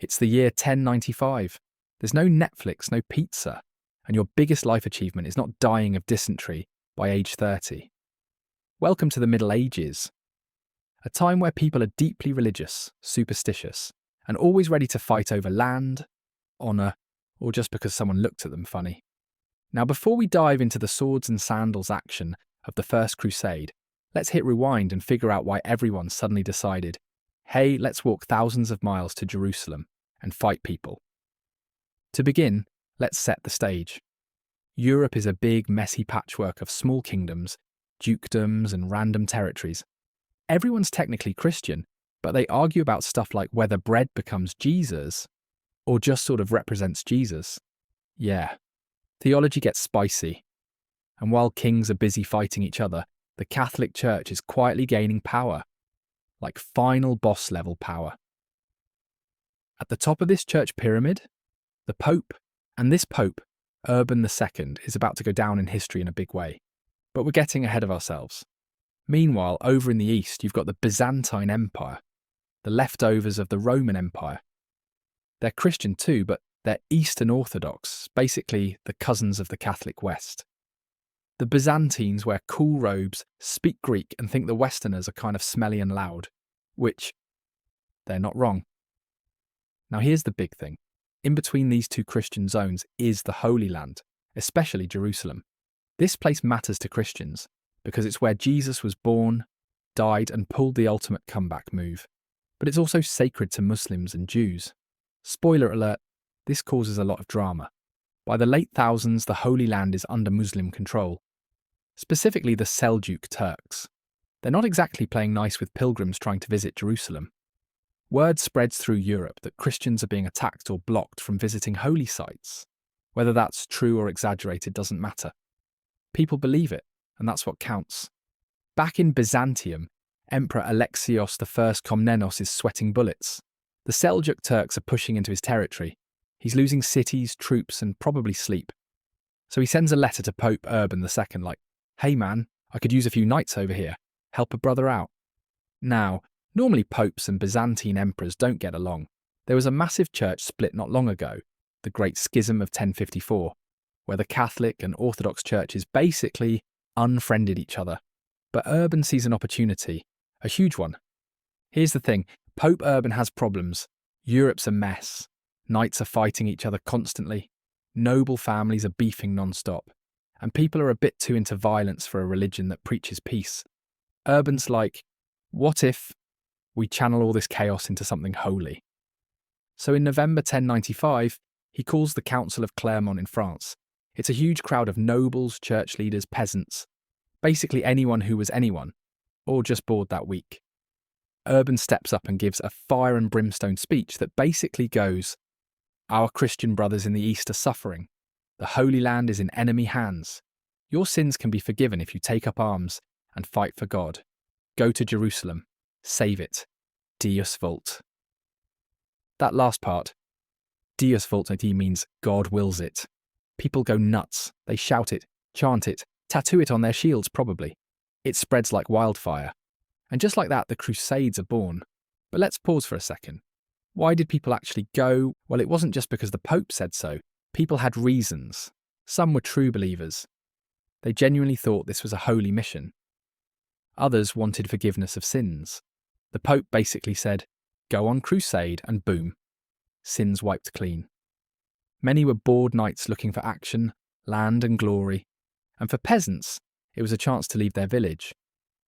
It's the year 1095. There's no Netflix, no pizza, and your biggest life achievement is not dying of dysentery by age 30. Welcome to the Middle Ages, a time where people are deeply religious, superstitious, and always ready to fight over land, honour, or just because someone looked at them funny. Now, before we dive into the swords and sandals action of the First Crusade, let's hit rewind and figure out why everyone suddenly decided, hey, let's walk thousands of miles to Jerusalem and fight people. To begin, let's set the stage. Europe is a big, messy patchwork of small kingdoms, dukedoms, and random territories. Everyone's technically Christian, but they argue about stuff like whether bread becomes Jesus or just sort of represents Jesus. Yeah, theology gets spicy. And while kings are busy fighting each other, the Catholic Church is quietly gaining power, like final boss level power. At the top of this church pyramid, the Pope, and this Pope, Urban II, is about to go down in history in a big way. But we're getting ahead of ourselves. Meanwhile, over in the east, you've got the Byzantine Empire, the leftovers of the Roman Empire. They're Christian too, but they're Eastern Orthodox, basically the cousins of the Catholic West. The Byzantines wear cool robes, speak Greek, and think the Westerners are kind of smelly and loud, which they're not wrong. Now here's the big thing. In between these two Christian zones is the Holy Land, especially Jerusalem. This place matters to Christians because it's where Jesus was born, died, and pulled the ultimate comeback move. But it's also sacred to Muslims and Jews. Spoiler alert, this causes a lot of drama. By the late thousands, the Holy Land is under Muslim control, specifically the Seljuk Turks. They're not exactly playing nice with pilgrims trying to visit Jerusalem. Word spreads through Europe that Christians are being attacked or blocked from visiting holy sites. Whether that's true or exaggerated doesn't matter. People believe it, and that's what counts. Back in Byzantium, Emperor Alexios I Komnenos is sweating bullets. The Seljuk Turks are pushing into his territory. He's losing cities, troops, and probably sleep. So he sends a letter to Pope Urban II like, hey man, I could use a few knights over here. Help a brother out. Now, normally popes and Byzantine emperors don't get along. There was a massive church split not long ago, the Great Schism of 1054, where the Catholic and Orthodox churches basically unfriended each other. But Urban sees an opportunity, a huge one. Here's the thing, Pope Urban has problems. Europe's a mess. Knights are fighting each other constantly. Noble families are beefing non-stop. And people are a bit too into violence for a religion that preaches peace. Urban's like, what if we channel all this chaos into something holy? So in November 1095, he calls the Council of Clermont in France. It's a huge crowd of nobles, church leaders, peasants, basically anyone who was anyone, or just bored that week. Urban steps up and gives a fire and brimstone speech that basically goes, our Christian brothers in the East are suffering. The Holy Land is in enemy hands. Your sins can be forgiven if you take up arms and fight for God. Go to Jerusalem. Save it. Deus vult. That last part, Deus vult, means God wills it. People go nuts. They shout it, chant it, tattoo it on their shields probably. It spreads like wildfire. And just like that, the Crusades are born. But let's pause for a second. Why did people actually go? Well, it wasn't just because the Pope said so. People had reasons. Some were true believers. They genuinely thought this was a holy mission. Others wanted forgiveness of sins. The Pope basically said, go on crusade, and boom, sins wiped clean. Many were bored knights looking for action, land and glory. And for peasants, it was a chance to leave their village.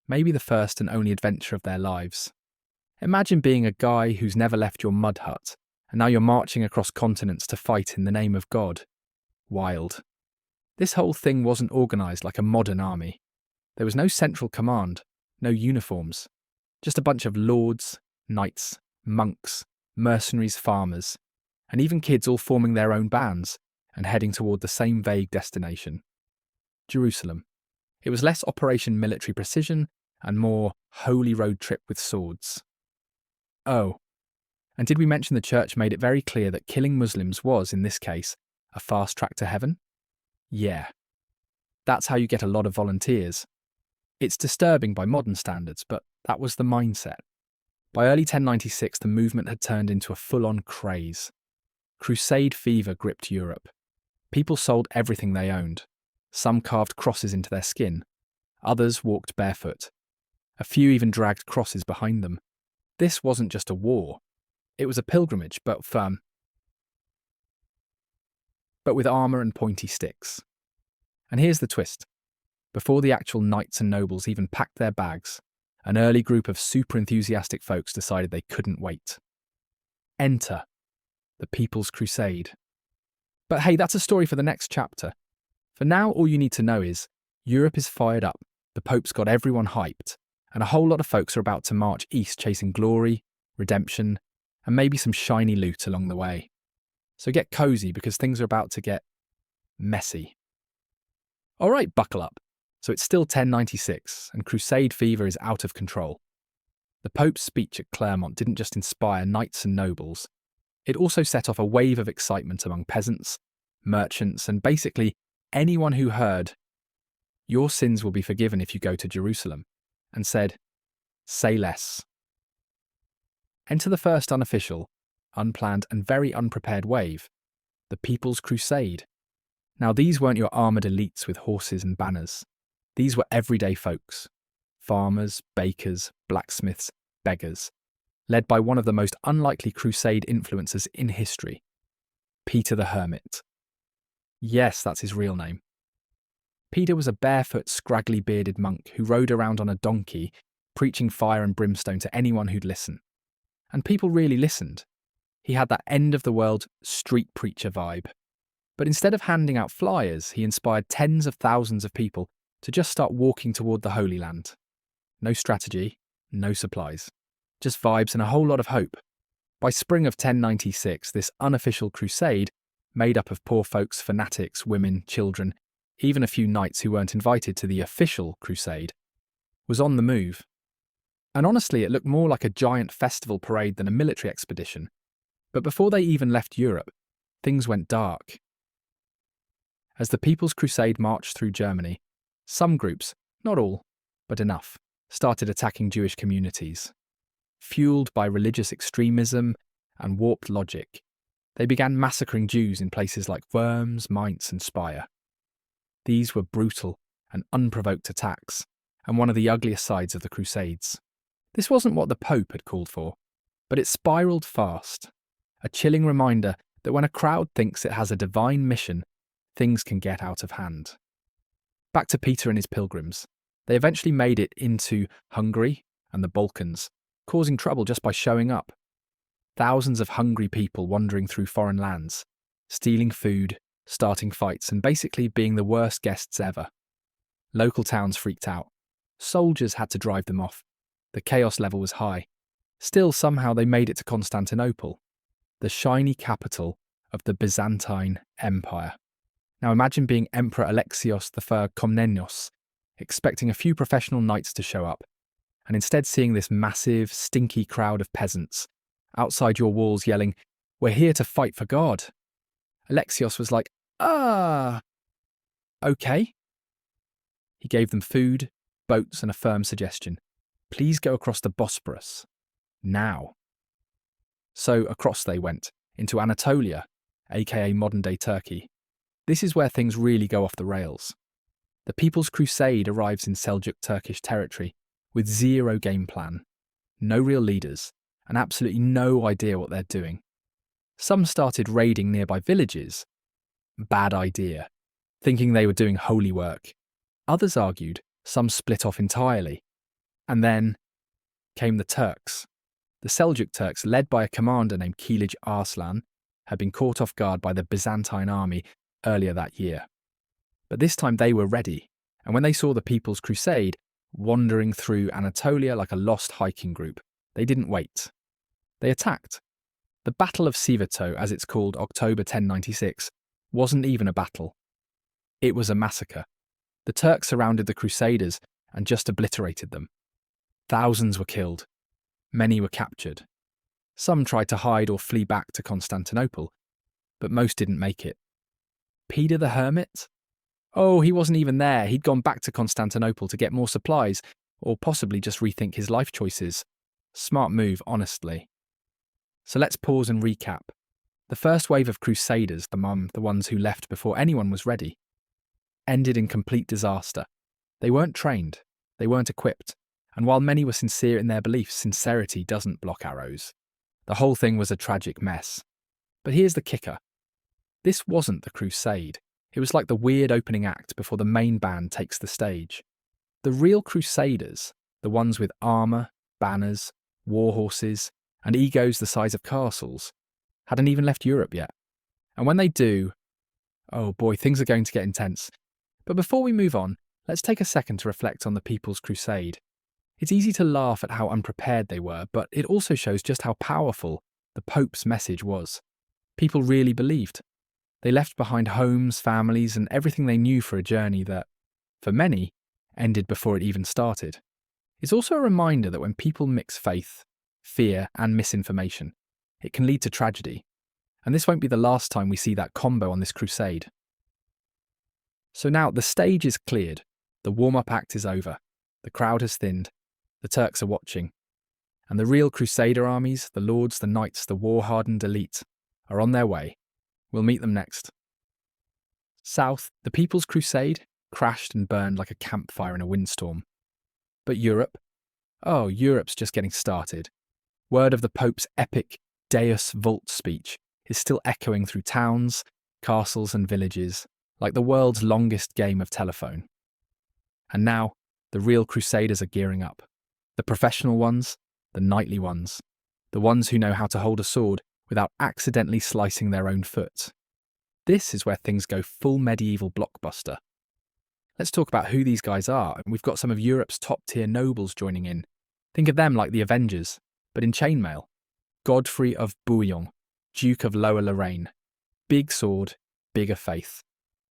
Maybe the first and only adventure of their lives. Imagine being a guy who's never left your mud hut, and now you're marching across continents to fight in the name of God. Wild. This whole thing wasn't organised like a modern army. There was no central command, no uniforms, just a bunch of lords, knights, monks, mercenaries, farmers, and even kids all forming their own bands and heading toward the same vague destination. Jerusalem. It was less Operation Military Precision and more holy road trip with swords. Oh, and did we mention the church made it very clear that killing Muslims was, in this case, a fast track to heaven? Yeah. That's how you get a lot of volunteers. It's disturbing by modern standards, but that was the mindset. By early 1096, the movement had turned into a full-on craze. Crusade fever gripped Europe. People sold everything they owned. Some carved crosses into their skin. Others walked barefoot. A few even dragged crosses behind them. This wasn't just a war. It was a pilgrimage, but with armour and pointy sticks. And here's the twist. Before the actual knights and nobles even packed their bags, an early group of super enthusiastic folks decided they couldn't wait. Enter the People's Crusade. But hey, that's a story for the next chapter. For now, all you need to know is Europe is fired up, the Pope's got everyone hyped, and a whole lot of folks are about to march east chasing glory, redemption, and maybe some shiny loot along the way. So get cozy because things are about to get messy. All right, buckle up. So it's still 1096, and Crusade fever is out of control. The Pope's speech at Clermont didn't just inspire knights and nobles, it also set off a wave of excitement among peasants, merchants, and basically anyone who heard, "Your sins will be forgiven if you go to Jerusalem," and said, "Say less." Enter the first unofficial, unplanned, and very unprepared wave, the People's Crusade. Now, these weren't your armoured elites with horses and banners. These were everyday folks, farmers, bakers, blacksmiths, beggars, led by one of the most unlikely crusade influencers in history, Peter the Hermit. Yes, that's his real name. Peter was a barefoot, scraggly bearded monk who rode around on a donkey, preaching fire and brimstone to anyone who'd listen. And people really listened. He had that end-of-the-world street preacher vibe. But instead of handing out flyers, he inspired tens of thousands of people to just start walking toward the Holy Land. No strategy, no supplies. Just vibes and a whole lot of hope. By spring of 1096, this unofficial crusade, made up of poor folks, fanatics, women, children, even a few knights who weren't invited to the official crusade, was on the move. And honestly, it looked more like a giant festival parade than a military expedition. But before they even left Europe, things went dark. As the People's Crusade marched through Germany, some groups, not all, but enough, started attacking Jewish communities. Fueled by religious extremism and warped logic, they began massacring Jews in places like Worms, Mainz, and Speyer. These were brutal and unprovoked attacks, and one of the ugliest sides of the Crusades. This wasn't what the Pope had called for, but it spiraled fast, a chilling reminder that when a crowd thinks it has a divine mission, things can get out of hand. Back to Peter and his pilgrims. They eventually made it into Hungary and the Balkans, causing trouble just by showing up. Thousands of hungry people wandering through foreign lands, stealing food, starting fights, and basically being the worst guests ever. Local towns freaked out. Soldiers had to drive them off. The chaos level was high. Still, somehow they made it to Constantinople, the shiny capital of the Byzantine Empire. Now imagine being Emperor Alexios I Komnenos, expecting a few professional knights to show up, and instead seeing this massive, stinky crowd of peasants outside your walls yelling, "We're here to fight for God." Alexios was like, okay. He gave them food, boats, and a firm suggestion. Please go across the Bosporus. Now. So across they went, into Anatolia, aka modern-day Turkey. This is where things really go off the rails. The People's Crusade arrives in Seljuk Turkish territory with zero game plan, no real leaders, and absolutely no idea what they're doing. Some started raiding nearby villages. Bad idea, thinking they were doing holy work. Others argued some split off entirely. And then came the Turks. The Seljuk Turks, led by a commander named Kilij Arslan, had been caught off guard by the Byzantine army earlier that year. But this time they were ready, and when they saw the People's Crusade wandering through Anatolia like a lost hiking group, they didn't wait. They attacked. The Battle of Sivato, as it's called, October 1096, wasn't even a battle. It was a massacre. The Turks surrounded the Crusaders and just obliterated them. Thousands were killed. Many were captured. Some tried to hide or flee back to Constantinople, but most didn't make it. Peter the Hermit? Oh, he wasn't even there. He'd gone back to Constantinople to get more supplies, or possibly just rethink his life choices. Smart move, honestly. So let's pause and recap. The first wave of Crusaders, the ones who left before anyone was ready, ended in complete disaster. They weren't trained, they weren't equipped, and while many were sincere in their beliefs, sincerity doesn't block arrows. The whole thing was a tragic mess. But here's the kicker. This wasn't the Crusade. It was like the weird opening act before the main band takes the stage. The real Crusaders, the ones with armour, banners, war horses, and egos the size of castles, hadn't even left Europe yet. And when they do, oh boy, things are going to get intense. But before we move on, let's take a second to reflect on the People's Crusade. It's easy to laugh at how unprepared they were, but it also shows just how powerful the Pope's message was. People really believed. They left behind homes, families, and everything they knew for a journey that, for many, ended before it even started. It's also a reminder that when people mix faith, fear, and misinformation, it can lead to tragedy. And this won't be the last time we see that combo on this crusade. So now the stage is cleared, the warm-up act is over, the crowd has thinned, the Turks are watching, and the real Crusader armies, the lords, the knights, the war-hardened elite, are on their way. We'll meet them next. South, the People's Crusade crashed and burned like a campfire in a windstorm. But Europe? Oh, Europe's just getting started. Word of the Pope's epic Deus Vult speech is still echoing through towns, castles and villages, like the world's longest game of telephone. And now, the real Crusaders are gearing up. The professional ones, the knightly ones, the ones who know how to hold a sword without accidentally slicing their own foot. This is where things go full medieval blockbuster. Let's talk about who these guys are, and we've got some of Europe's top-tier nobles joining in. Think of them like the Avengers, but in chainmail. Godfrey of Bouillon, Duke of Lower Lorraine. Big sword, bigger faith.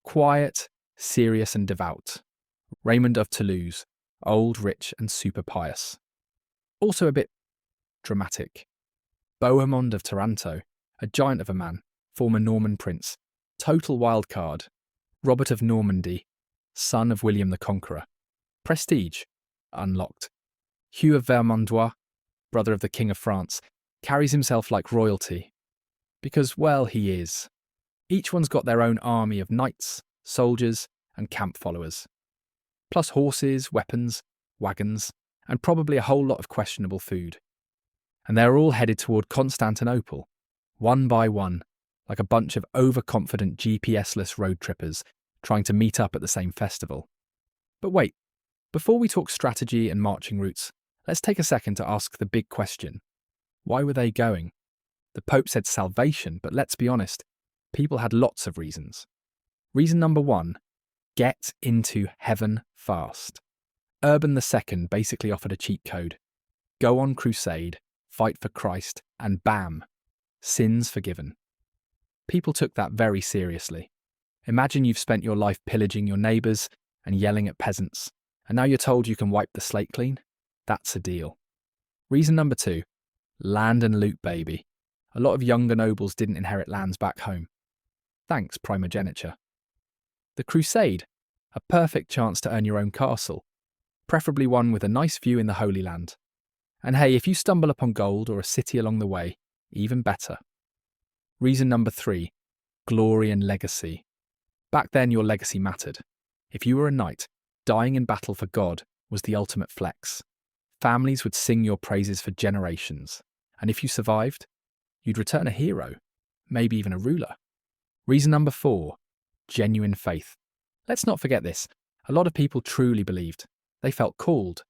Quiet, serious and devout. Raymond of Toulouse, old, rich and super pious. Also a bit dramatic. Bohemond of Taranto, a giant of a man, former Norman prince. Total wild card. Robert of Normandy, son of William the Conqueror. Prestige, unlocked. Hugh of Vermandois, brother of the King of France, carries himself like royalty. Because, well, he is. Each one's got their own army of knights, soldiers, and camp followers. Plus horses, weapons, wagons, and probably a whole lot of questionable food. And they're all headed toward Constantinople, one by one, like a bunch of overconfident GPS-less road trippers trying to meet up at the same festival. But wait, before we talk strategy and marching routes, let's take a second to ask the big question. Why were they going? The Pope said salvation, but let's be honest, people had lots of reasons. Reason number one, get into heaven fast. Urban II basically offered a cheat code. Go on crusade, fight for Christ, and bam, sins forgiven. People took that very seriously. Imagine you've spent your life pillaging your neighbours and yelling at peasants, and now you're told you can wipe the slate clean? That's a deal. Reason number two, land and loot, baby. A lot of younger nobles didn't inherit lands back home. Thanks, primogeniture. The Crusade, a perfect chance to earn your own castle, preferably one with a nice view in the Holy Land. And hey, if you stumble upon gold or a city along the way, even better. Reason number three, glory and legacy. Back then, your legacy mattered. If you were a knight, dying in battle for God was the ultimate flex. Families would sing your praises for generations. And if you survived, you'd return a hero, maybe even a ruler. Reason number four, genuine faith. Let's not forget this. A lot of people truly believed. They felt called.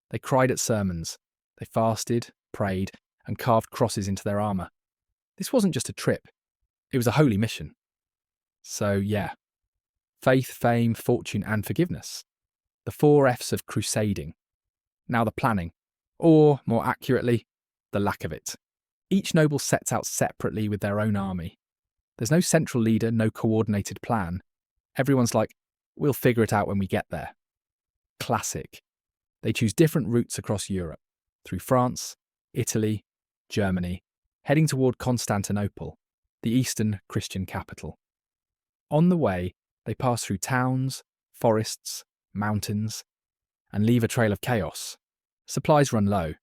They cried at sermons. They fasted, prayed, and carved crosses into their armour. This wasn't just a trip. It was a holy mission. So yeah, faith, fame, fortune, and forgiveness. The 4 F's of crusading. Now the planning, or more accurately, the lack of it. Each noble sets out separately with their own army. There's no central leader, no coordinated plan. Everyone's like, we'll figure it out when we get there. Classic. They choose different routes across Europe, through France, Italy, Germany, heading toward Constantinople, the eastern Christian capital. On the way, they pass through towns, forests, mountains, and leave a trail of chaos. Supplies run low.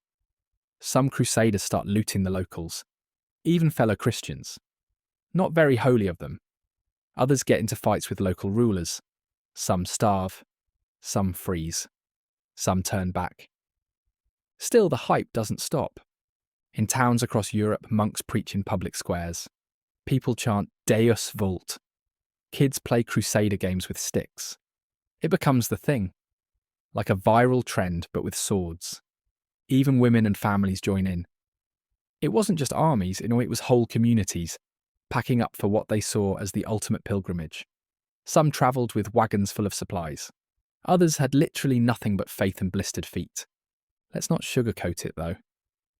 Some Crusaders start looting the locals, even fellow Christians. Not very holy of them. Others get into fights with local rulers. Some starve, some freeze, some turn back. Still, the hype doesn't stop. In towns across Europe, monks preach in public squares. People chant Deus Vult. Kids play Crusader games with sticks. It becomes the thing, like a viral trend but with swords. Even women and families join in. It wasn't just armies, it was whole communities, packing up for what they saw as the ultimate pilgrimage. Some travelled with wagons full of supplies. Others had literally nothing but faith and blistered feet. Let's not sugarcoat it, though.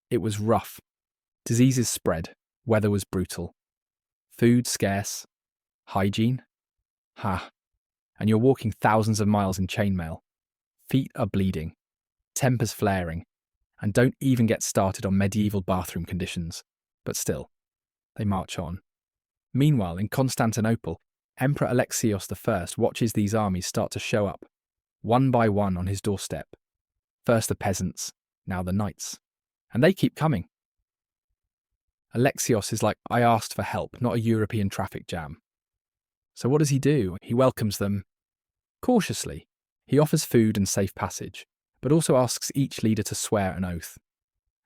It was rough. Diseases spread. Weather was brutal. Food scarce. Hygiene? Ha. And you're walking thousands of miles in chainmail. Feet are bleeding. Tempers flaring. And don't even get started on medieval bathroom conditions. But still, they march on. Meanwhile, in Constantinople, Emperor Alexios I watches these armies start to show up, one by one on his doorstep. First the peasants, now the knights. And they keep coming. Alexios is like, I asked for help, not a European traffic jam. So what does he do? He welcomes them cautiously. He offers food and safe passage, but also asks each leader to swear an oath,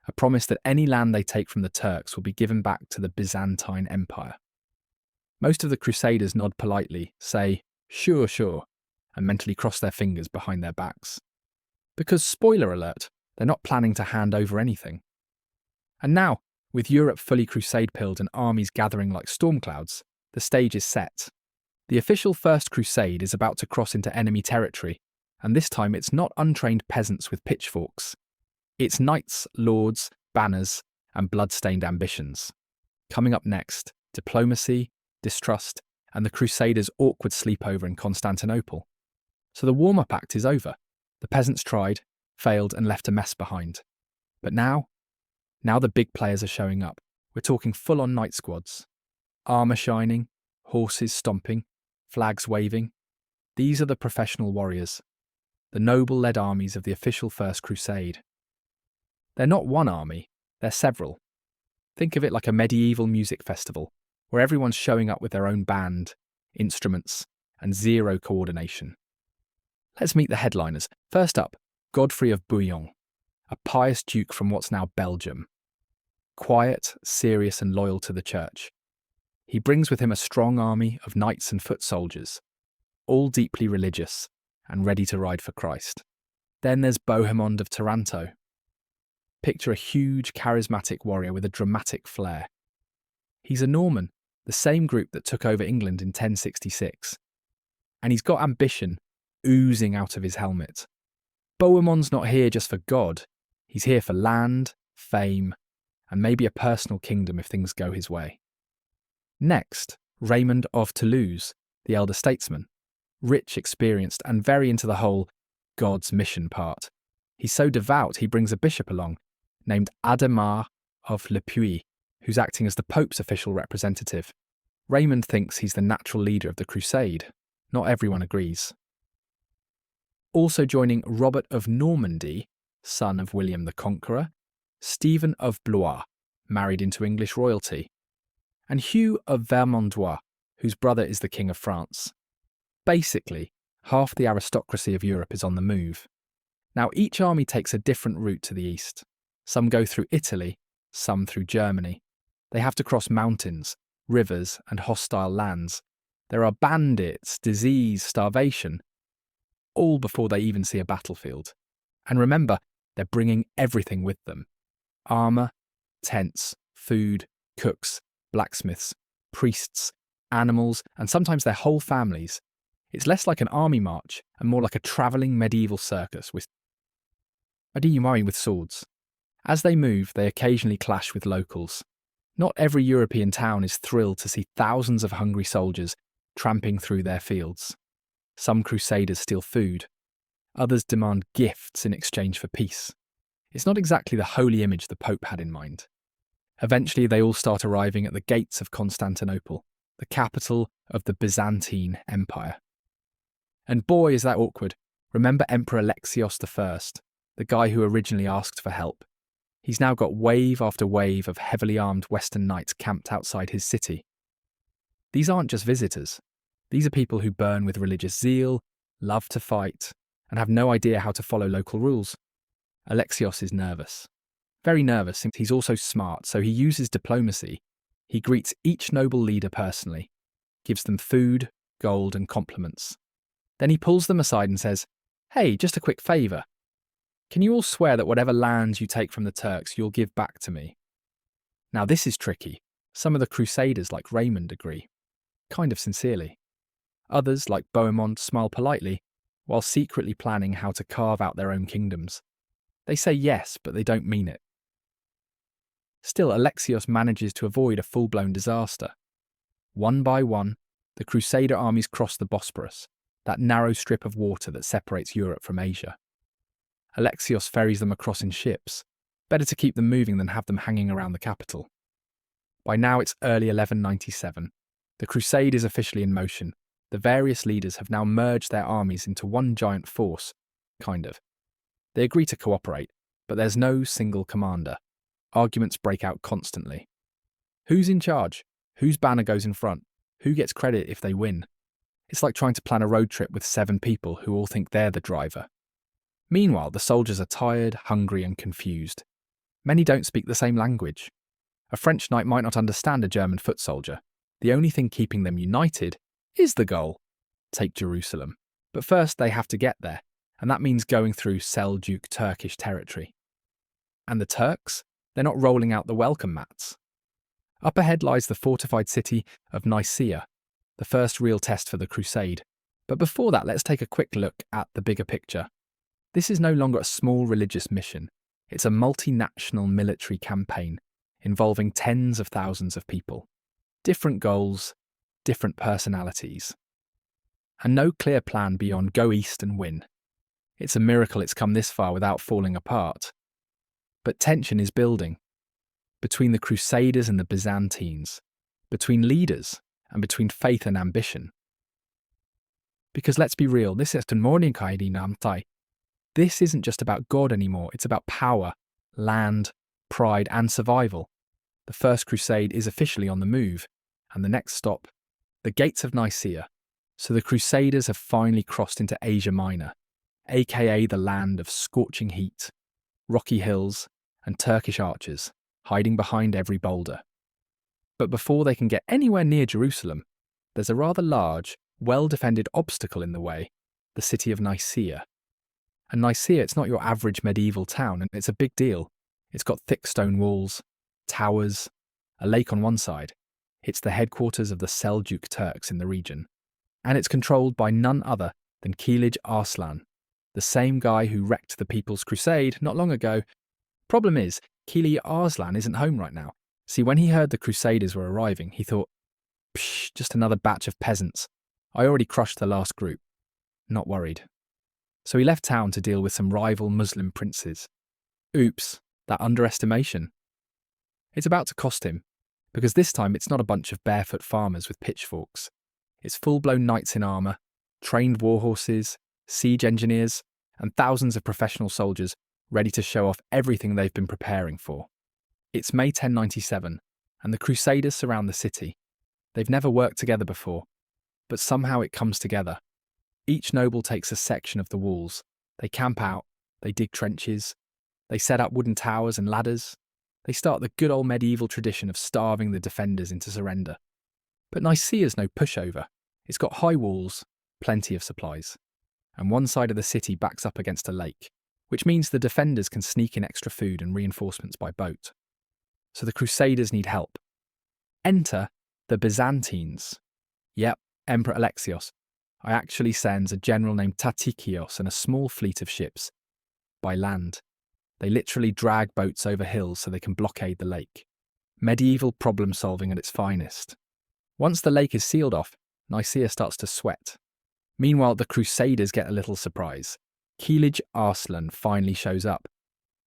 a promise that any land they take from the Turks will be given back to the Byzantine Empire. Most of the Crusaders nod politely, say, sure, sure, and mentally cross their fingers behind their backs. Because, spoiler alert, they're not planning to hand over anything. And now, with Europe fully crusade-pilled and armies gathering like storm clouds, the stage is set. The official First Crusade is about to cross into enemy territory, and this time it's not untrained peasants with pitchforks. It's knights, lords, banners, and blood-stained ambitions. Coming up next, diplomacy, distrust, and the Crusaders' awkward sleepover in Constantinople. So the warm-up act is over. The peasants tried, failed, and left a mess behind. But now the big players are showing up. We're talking full-on knight squads. Armour shining, horses stomping, flags waving. These are the professional warriors, the noble-led armies of the official First Crusade. They're not one army, they're several. Think of it like a medieval music festival, where everyone's showing up with their own band, instruments, and zero coordination. Let's meet the headliners. First up, Godfrey of Bouillon, a pious duke from what's now Belgium. Quiet, serious, and loyal to the church. He brings with him a strong army of knights and foot soldiers, all deeply religious and ready to ride for Christ. Then there's Bohemond of Taranto. Picture a huge, charismatic warrior with a dramatic flair. He's a Norman, the same group that took over England in 1066. And he's got ambition oozing out of his helmet. Bohemond's not here just for God. He's here for land, fame, and maybe a personal kingdom if things go his way. Next, Raymond of Toulouse, the elder statesman. Rich, experienced, and very into the whole God's mission part. He's so devout he brings a bishop along, named Adhemar of Le Puy, who's acting as the Pope's official representative. Raymond thinks he's the natural leader of the crusade. Not everyone agrees. Also joining Robert of Normandy, son of William the Conqueror, Stephen of Blois, married into English royalty, and Hugh of Vermandois, whose brother is the King of France. Basically, half the aristocracy of Europe is on the move. Now, each army takes a different route to the east. Some go through Italy, some through Germany. They have to cross mountains, rivers, and hostile lands. There are bandits, disease, starvation, all before they even see a battlefield. And remember, they're bringing everything with them. Armour, tents, food, cooks, blacksmiths, priests, animals, and sometimes their whole families. It's less like an army march and more like a travelling medieval circus with swords. As they move, they occasionally clash with locals. Not every European town is thrilled to see thousands of hungry soldiers tramping through their fields. Some Crusaders steal food. Others demand gifts in exchange for peace. It's not exactly the holy image the Pope had in mind. Eventually, they all start arriving at the gates of Constantinople, the capital of the Byzantine Empire. And boy, is that awkward. Remember Emperor Alexios I, the guy who originally asked for help. He's now got wave after wave of heavily armed Western knights camped outside his city. These aren't just visitors. These are people who burn with religious zeal, love to fight, and have no idea how to follow local rules. Alexios is nervous. Very nervous, since he's also smart, so he uses diplomacy. He greets each noble leader personally, gives them food, gold, and compliments. Then he pulls them aside and says, "Hey, just a quick favour. Can you all swear that whatever lands you take from the Turks, you'll give back to me?" Now this is tricky. Some of the Crusaders, like Raymond, agree. Kind of sincerely. Others, like Bohemond, smile politely, while secretly planning how to carve out their own kingdoms. They say yes, but they don't mean it. Still, Alexios manages to avoid a full-blown disaster. One by one, the Crusader armies cross the Bosporus, that narrow strip of water that separates Europe from Asia. Alexios ferries them across in ships. Better to keep them moving than have them hanging around the capital. By now it's early 1197. The crusade is officially in motion. The various leaders have now merged their armies into one giant force, kind of. They agree to cooperate, but there's no single commander. Arguments break out constantly. Who's in charge? Whose banner goes in front? Who gets credit if they win? It's like trying to plan a road trip with 7 people who all think they're the driver. Meanwhile, the soldiers are tired, hungry, and confused. Many don't speak the same language. A French knight might not understand a German foot soldier. The only thing keeping them united is the goal: take Jerusalem. But first they have to get there, and that means going through Seljuk Turkish territory. And the Turks? They're not rolling out the welcome mats. Up ahead lies the fortified city of Nicaea, the first real test for the crusade. But before that, let's take a quick look at the bigger picture. This is no longer a small religious mission. It's a multinational military campaign involving tens of thousands of people. Different goals, different personalities. And no clear plan beyond go east and win. It's a miracle it's come this far without falling apart. But tension is building. Between the Crusaders and the Byzantines. Between leaders and between faith and ambition. Because let's be real, this isn't just about God anymore, it's about power, land, pride, and survival. The First Crusade is officially on the move, and the next stop, the gates of Nicaea. So the Crusaders have finally crossed into Asia Minor, aka the land of scorching heat, rocky hills, and Turkish archers hiding behind every boulder. But before they can get anywhere near Jerusalem, there's a rather large, well-defended obstacle in the way: the city of Nicaea. And Nicaea, it's not your average medieval town, and it's a big deal. It's got thick stone walls, towers, a lake on one side. It's the headquarters of the Seljuk Turks in the region. And it's controlled by none other than Kilij Arslan, the same guy who wrecked the People's Crusade not long ago. Problem is, Kilij Arslan isn't home right now. See, when he heard the Crusaders were arriving, he thought, "Psh, just another batch of peasants. I already crushed the last group." Not worried. So he left town to deal with some rival Muslim princes. Oops, that underestimation. It's about to cost him, because this time it's not a bunch of barefoot farmers with pitchforks. It's full-blown knights in armour, trained war horses, siege engineers, and thousands of professional soldiers ready to show off everything they've been preparing for. It's May 1097, and the Crusaders surround the city. They've never worked together before, but somehow it comes together. Each noble takes a section of the walls. They camp out, they dig trenches, they set up wooden towers and ladders. They start the good old medieval tradition of starving the defenders into surrender. But Nicaea's no pushover. It's got high walls, plenty of supplies. And one side of the city backs up against a lake, which means the defenders can sneak in extra food and reinforcements by boat. So the Crusaders need help. Enter the Byzantines. Yep, Emperor Alexios actually sends a general named Tatikios and a small fleet of ships by land. They literally drag boats over hills so they can blockade the lake. Medieval problem solving at its finest. Once the lake is sealed off, Nicaea starts to sweat. Meanwhile, the Crusaders get a little surprise. Kilij Arslan finally shows up,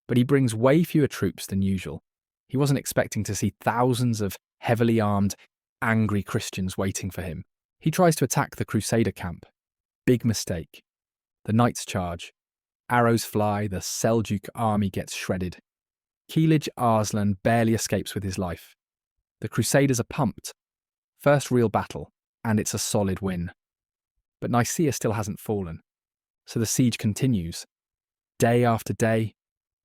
but he brings way fewer troops than usual. He wasn't expecting to see thousands of heavily armed, angry Christians waiting for him. He tries to attack the Crusader camp. Big mistake. The knights charge. Arrows fly, the Seljuk army gets shredded. Kilij Arslan barely escapes with his life. The Crusaders are pumped. First real battle, and it's a solid win. But Nicaea still hasn't fallen, so the siege continues. Day after day,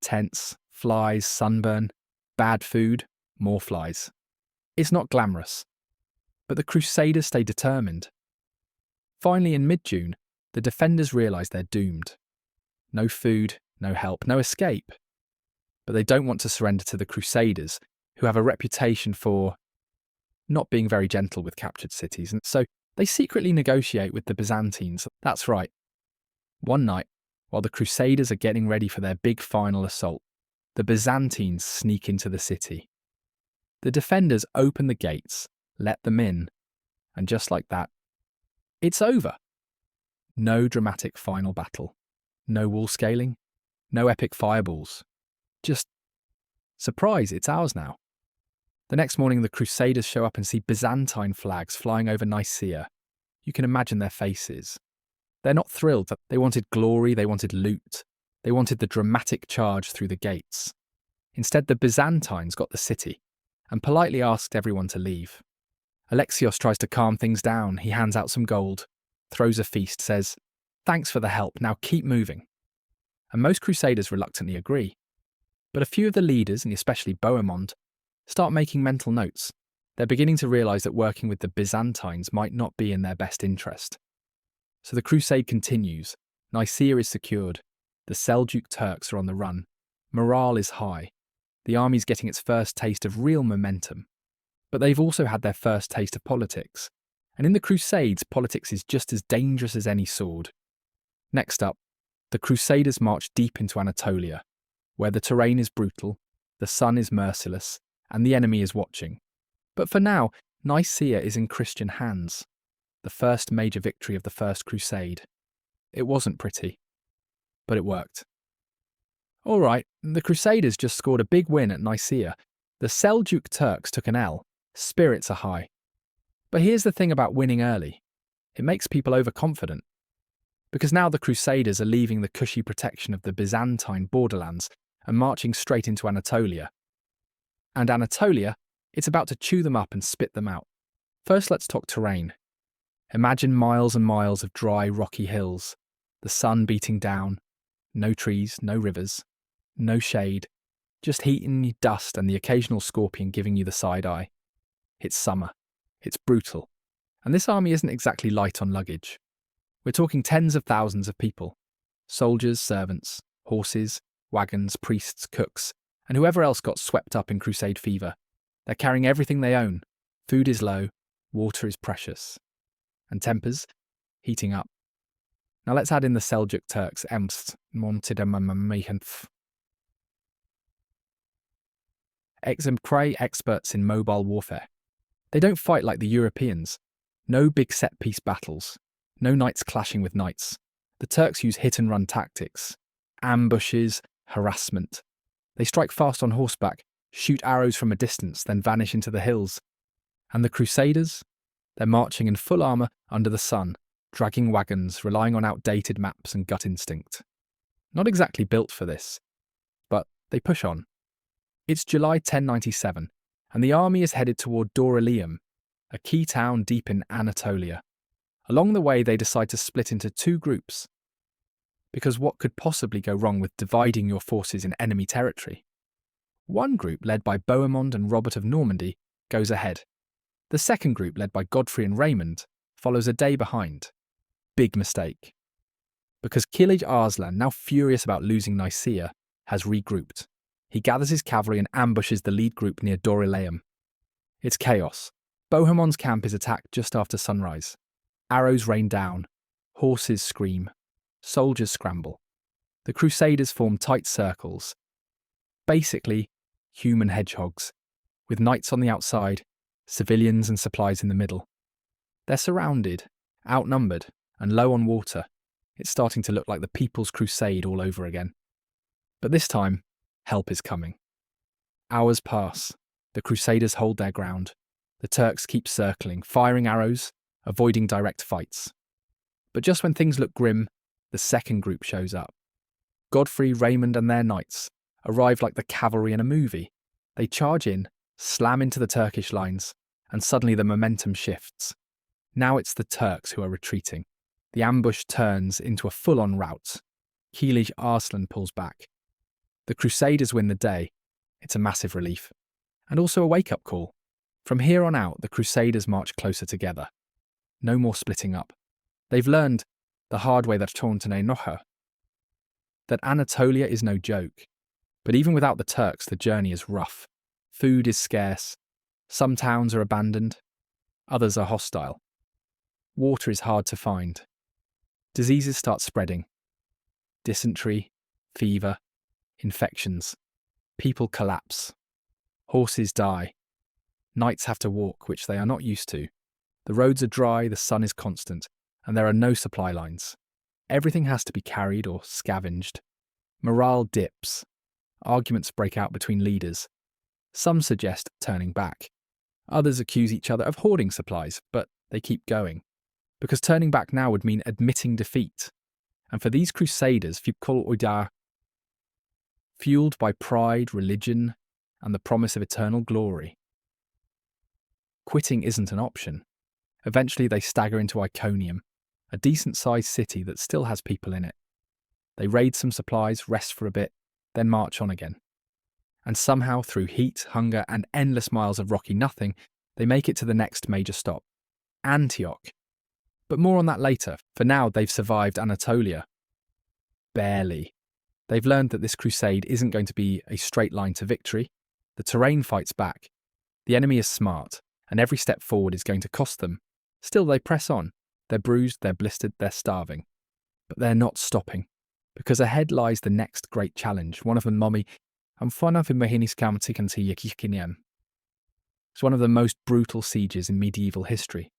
tents, flies, sunburn, bad food, more flies. It's not glamorous, but the Crusaders stay determined. Finally, in mid-June, the defenders realise they're doomed. No food, no help, no escape. But they don't want to surrender to the Crusaders, who have a reputation for not being very gentle with captured cities, and so they secretly negotiate with the Byzantines. That's right. One night, while the Crusaders are getting ready for their big final assault, the Byzantines sneak into the city. The defenders open the gates, let them in, and just like that, it's over. No dramatic final battle, no wall scaling, no epic fireballs. Just, surprise, it's ours now. The next morning, the Crusaders show up and see Byzantine flags flying over Nicaea. You can imagine their faces. They're not thrilled. They wanted glory, they wanted loot. They wanted the dramatic charge through the gates. Instead, the Byzantines got the city and politely asked everyone to leave. Alexios tries to calm things down. He hands out some gold, throws a feast, says, "Thanks for the help, now keep moving." And most Crusaders reluctantly agree. But a few of the leaders, and especially Bohemond, start making mental notes. They're beginning to realise that working with the Byzantines might not be in their best interest. So the crusade continues. Nicaea is secured. The Seljuk Turks are on the run. Morale is high. The army's getting its first taste of real momentum. But they've also had their first taste of politics. And in the Crusades, politics is just as dangerous as any sword. Next up, the Crusaders march deep into Anatolia, where the terrain is brutal, the sun is merciless, and the enemy is watching. But for now, Nicaea is in Christian hands. The first major victory of the First Crusade. It wasn't pretty, but it worked. All right, the Crusaders just scored a big win at Nicaea. The Seljuk Turks took an L. Spirits are high. But here's the thing about winning early. It makes people overconfident. Because now the Crusaders are leaving the cushy protection of the Byzantine borderlands and marching straight into Anatolia. And Anatolia, it's about to chew them up and spit them out. First, let's talk terrain. Imagine miles and miles of dry, rocky hills, the sun beating down, no trees, no rivers, no shade, just heat and dust and the occasional scorpion giving you the side eye. It's summer. It's brutal. And this army isn't exactly light on luggage. We're talking tens of thousands of people. Soldiers, servants, horses, wagons, priests, cooks, and whoever else got swept up in crusade fever. They're carrying everything they own. Food is low, water is precious. And tempers, heating up. Now let's add in the Seljuk Turks, experts in mobile warfare. They don't fight like the Europeans. No big set-piece battles. No knights clashing with knights. The Turks use hit-and-run tactics. Ambushes, harassment. They strike fast on horseback, shoot arrows from a distance, then vanish into the hills. And the Crusaders? They're marching in full armour under the sun, dragging wagons, relying on outdated maps and gut instinct. Not exactly built for this, but they push on. It's July 1097, and the army is headed toward Dorylaeum, a key town deep in Anatolia. Along the way, they decide to split into two groups. Because what could possibly go wrong with dividing your forces in enemy territory? One group, led by Bohemond and Robert of Normandy, goes ahead. The second group, led by Godfrey and Raymond, follows a day behind. Big mistake. Because Kilij Arslan, now furious about losing Nicaea, has regrouped. He gathers his cavalry and ambushes the lead group near Dorylaeum. It's chaos. Bohemond's camp is attacked just after sunrise. Arrows rain down. Horses scream. Soldiers scramble. The Crusaders form tight circles. Basically, human hedgehogs, with knights on the outside, civilians and supplies in the middle. They're surrounded, outnumbered, and low on water. It's starting to look like the People's Crusade all over again. But this time, help is coming. Hours pass. The Crusaders hold their ground. The Turks keep circling, firing arrows, avoiding direct fights. But just when things look grim, the second group shows up. Godfrey, Raymond and their knights, arrive like the cavalry in a movie. They charge in, slam into the Turkish lines, and suddenly the momentum shifts. Now it's the Turks who are retreating. The ambush turns into a full-on rout. Kilij Arslan pulls back. The Crusaders win the day. It's a massive relief. And also a wake-up call. From here on out, the Crusaders march closer together. No more splitting up. They've learned, the hard way that Tontane Noha, that Anatolia is no joke. But even without the Turks, the journey is rough. Food is scarce. Some towns are abandoned. Others are hostile. Water is hard to find. Diseases start spreading. Dysentery, fever, infections. People collapse. Horses die. Knights have to walk, which they are not used to. The roads are dry, the sun is constant, and there are no supply lines. Everything has to be carried or scavenged. Morale dips. Arguments break out between leaders. Some suggest turning back. Others accuse each other of hoarding supplies, but they keep going. Because turning back now would mean admitting defeat. And for these Crusaders, fueled by pride, religion, and the promise of eternal glory, quitting isn't an option. Eventually they stagger into Iconium, a decent-sized city that still has people in it. They raid some supplies, rest for a bit, then march on again. And somehow, through heat, hunger, and endless miles of rocky nothing, they make it to the next major stop, Antioch. But more on that later. For now, they've survived Anatolia. Barely. They've learned that this crusade isn't going to be a straight line to victory. The terrain fights back. The enemy is smart, and every step forward is going to cost them. Still, they press on. They're bruised, they're blistered, they're starving. But they're not stopping. Because ahead lies the next great challenge, one of them mommy. It's one of the most brutal sieges in medieval history.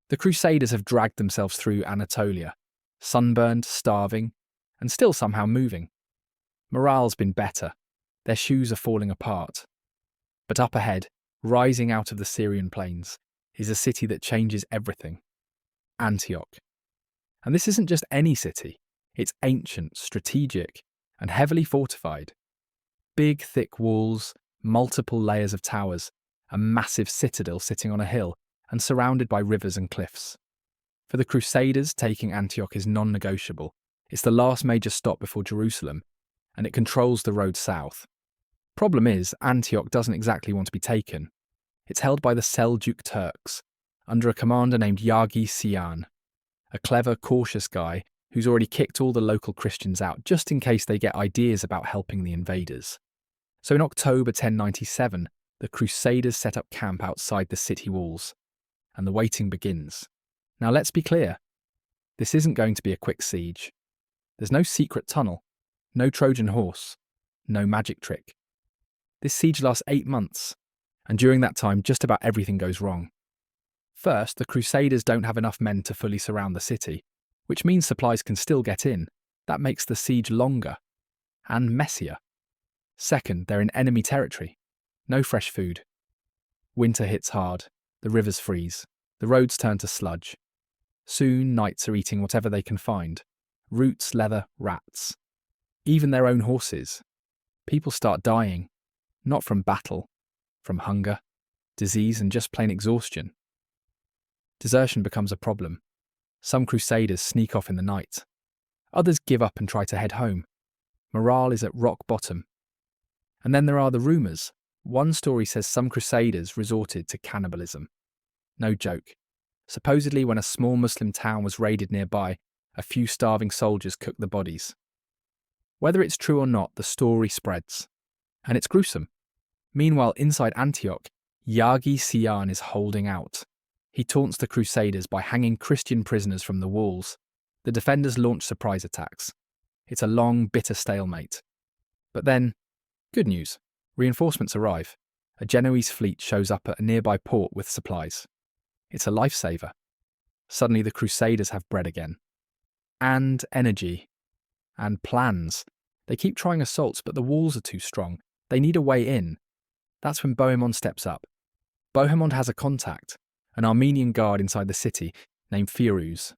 The Crusaders have dragged themselves through Anatolia, sunburned, starving, and still somehow moving. Morale's been better. Their shoes are falling apart. But up ahead, rising out of the Syrian plains, is a city that changes everything. Antioch. And this isn't just any city. It's ancient, strategic, and heavily fortified. Big, thick walls, multiple layers of towers, a massive citadel sitting on a hill, and surrounded by rivers and cliffs. For the Crusaders, taking Antioch is non-negotiable. It's the last major stop before Jerusalem, and it controls the road south. Problem is, Antioch doesn't exactly want to be taken. It's held by the Seljuk Turks, under a commander named Yagi Siyan, a clever, cautious guy who's already kicked all the local Christians out just in case they get ideas about helping the invaders. So in October 1097, the Crusaders set up camp outside the city walls, and the waiting begins. Now let's be clear, this isn't going to be a quick siege. There's no secret tunnel, no Trojan horse, no magic trick. This siege lasts 8 months, and during that time just about everything goes wrong. First, the Crusaders don't have enough men to fully surround the city, which means supplies can still get in. That makes the siege longer and messier. Second, they're in enemy territory. No fresh food. Winter hits hard. The rivers freeze. The roads turn to sludge. Soon, knights are eating whatever they can find. Roots, leather, rats. Even their own horses. People start dying. Not from battle. From hunger, disease, and just plain exhaustion. Desertion becomes a problem. Some Crusaders sneak off in the night. Others give up and try to head home. Morale is at rock bottom. And then there are the rumours. One story says some Crusaders resorted to cannibalism. No joke. Supposedly, when a small Muslim town was raided nearby, a few starving soldiers cooked the bodies. Whether it's true or not, the story spreads. And it's gruesome. Meanwhile, inside Antioch, Yagi Siyan is holding out. He taunts the Crusaders by hanging Christian prisoners from the walls. The defenders launch surprise attacks. It's a long, bitter stalemate. But then, good news. Reinforcements arrive. A Genoese fleet shows up at a nearby port with supplies. It's a lifesaver. Suddenly the Crusaders have bread again. And energy. And plans. They keep trying assaults, but the walls are too strong. They need a way in. That's when Bohemond steps up. Bohemond has a contact, an Armenian guard inside the city named Firuz.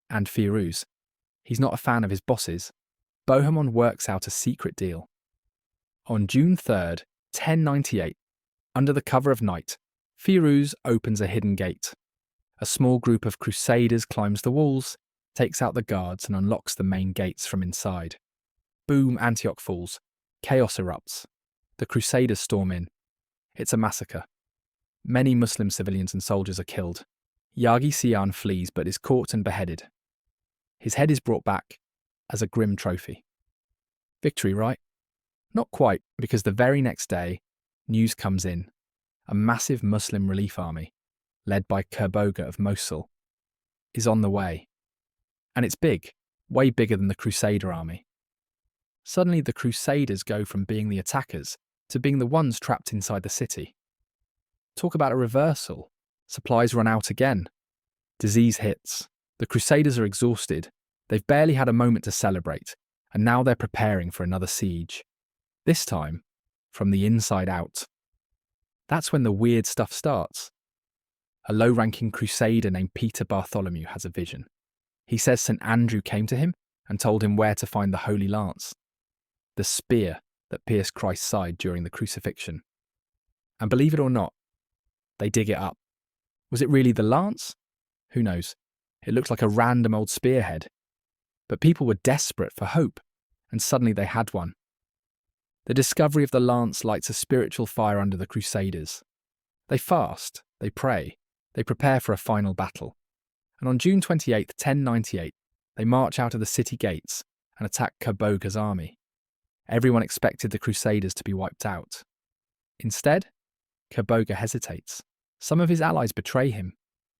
And Firuz. He's not a fan of his bosses. Bohemond works out a secret deal. On June 3rd, 1098, under the cover of night, Firuz opens a hidden gate. A small group of Crusaders climbs the walls, takes out the guards and unlocks the main gates from inside. Boom, Antioch falls. Chaos erupts. The Crusaders storm in. It's a massacre. Many Muslim civilians and soldiers are killed. Yagi Sian flees but is caught and beheaded. His head is brought back as a grim trophy. Victory, right? Not quite, because the very next day, news comes in. A massive Muslim relief army, led by Kerboga of Mosul, is on the way. And it's big, way bigger than the Crusader army. Suddenly the Crusaders go from being the attackers to being the ones trapped inside the city. Talk about a reversal. Supplies run out again. Disease hits. The Crusaders are exhausted. They've barely had a moment to celebrate, and now they're preparing for another siege. This time, from the inside out. That's when the weird stuff starts. A low-ranking Crusader named Peter Bartholomew has a vision. He says St. Andrew came to him and told him where to find the Holy Lance, the spear that pierced Christ's side during the crucifixion. And believe it or not, they dig it up. Was it really the lance? Who knows? It looked like a random old spearhead. But people were desperate for hope, and suddenly they had one. The discovery of the lance lights a spiritual fire under the Crusaders. They fast, they pray, they prepare for a final battle. And on June 28, 1098, they march out of the city gates and attack Kerboga's army. Everyone expected the Crusaders to be wiped out. Instead, Kerboga hesitates. Some of his allies betray him.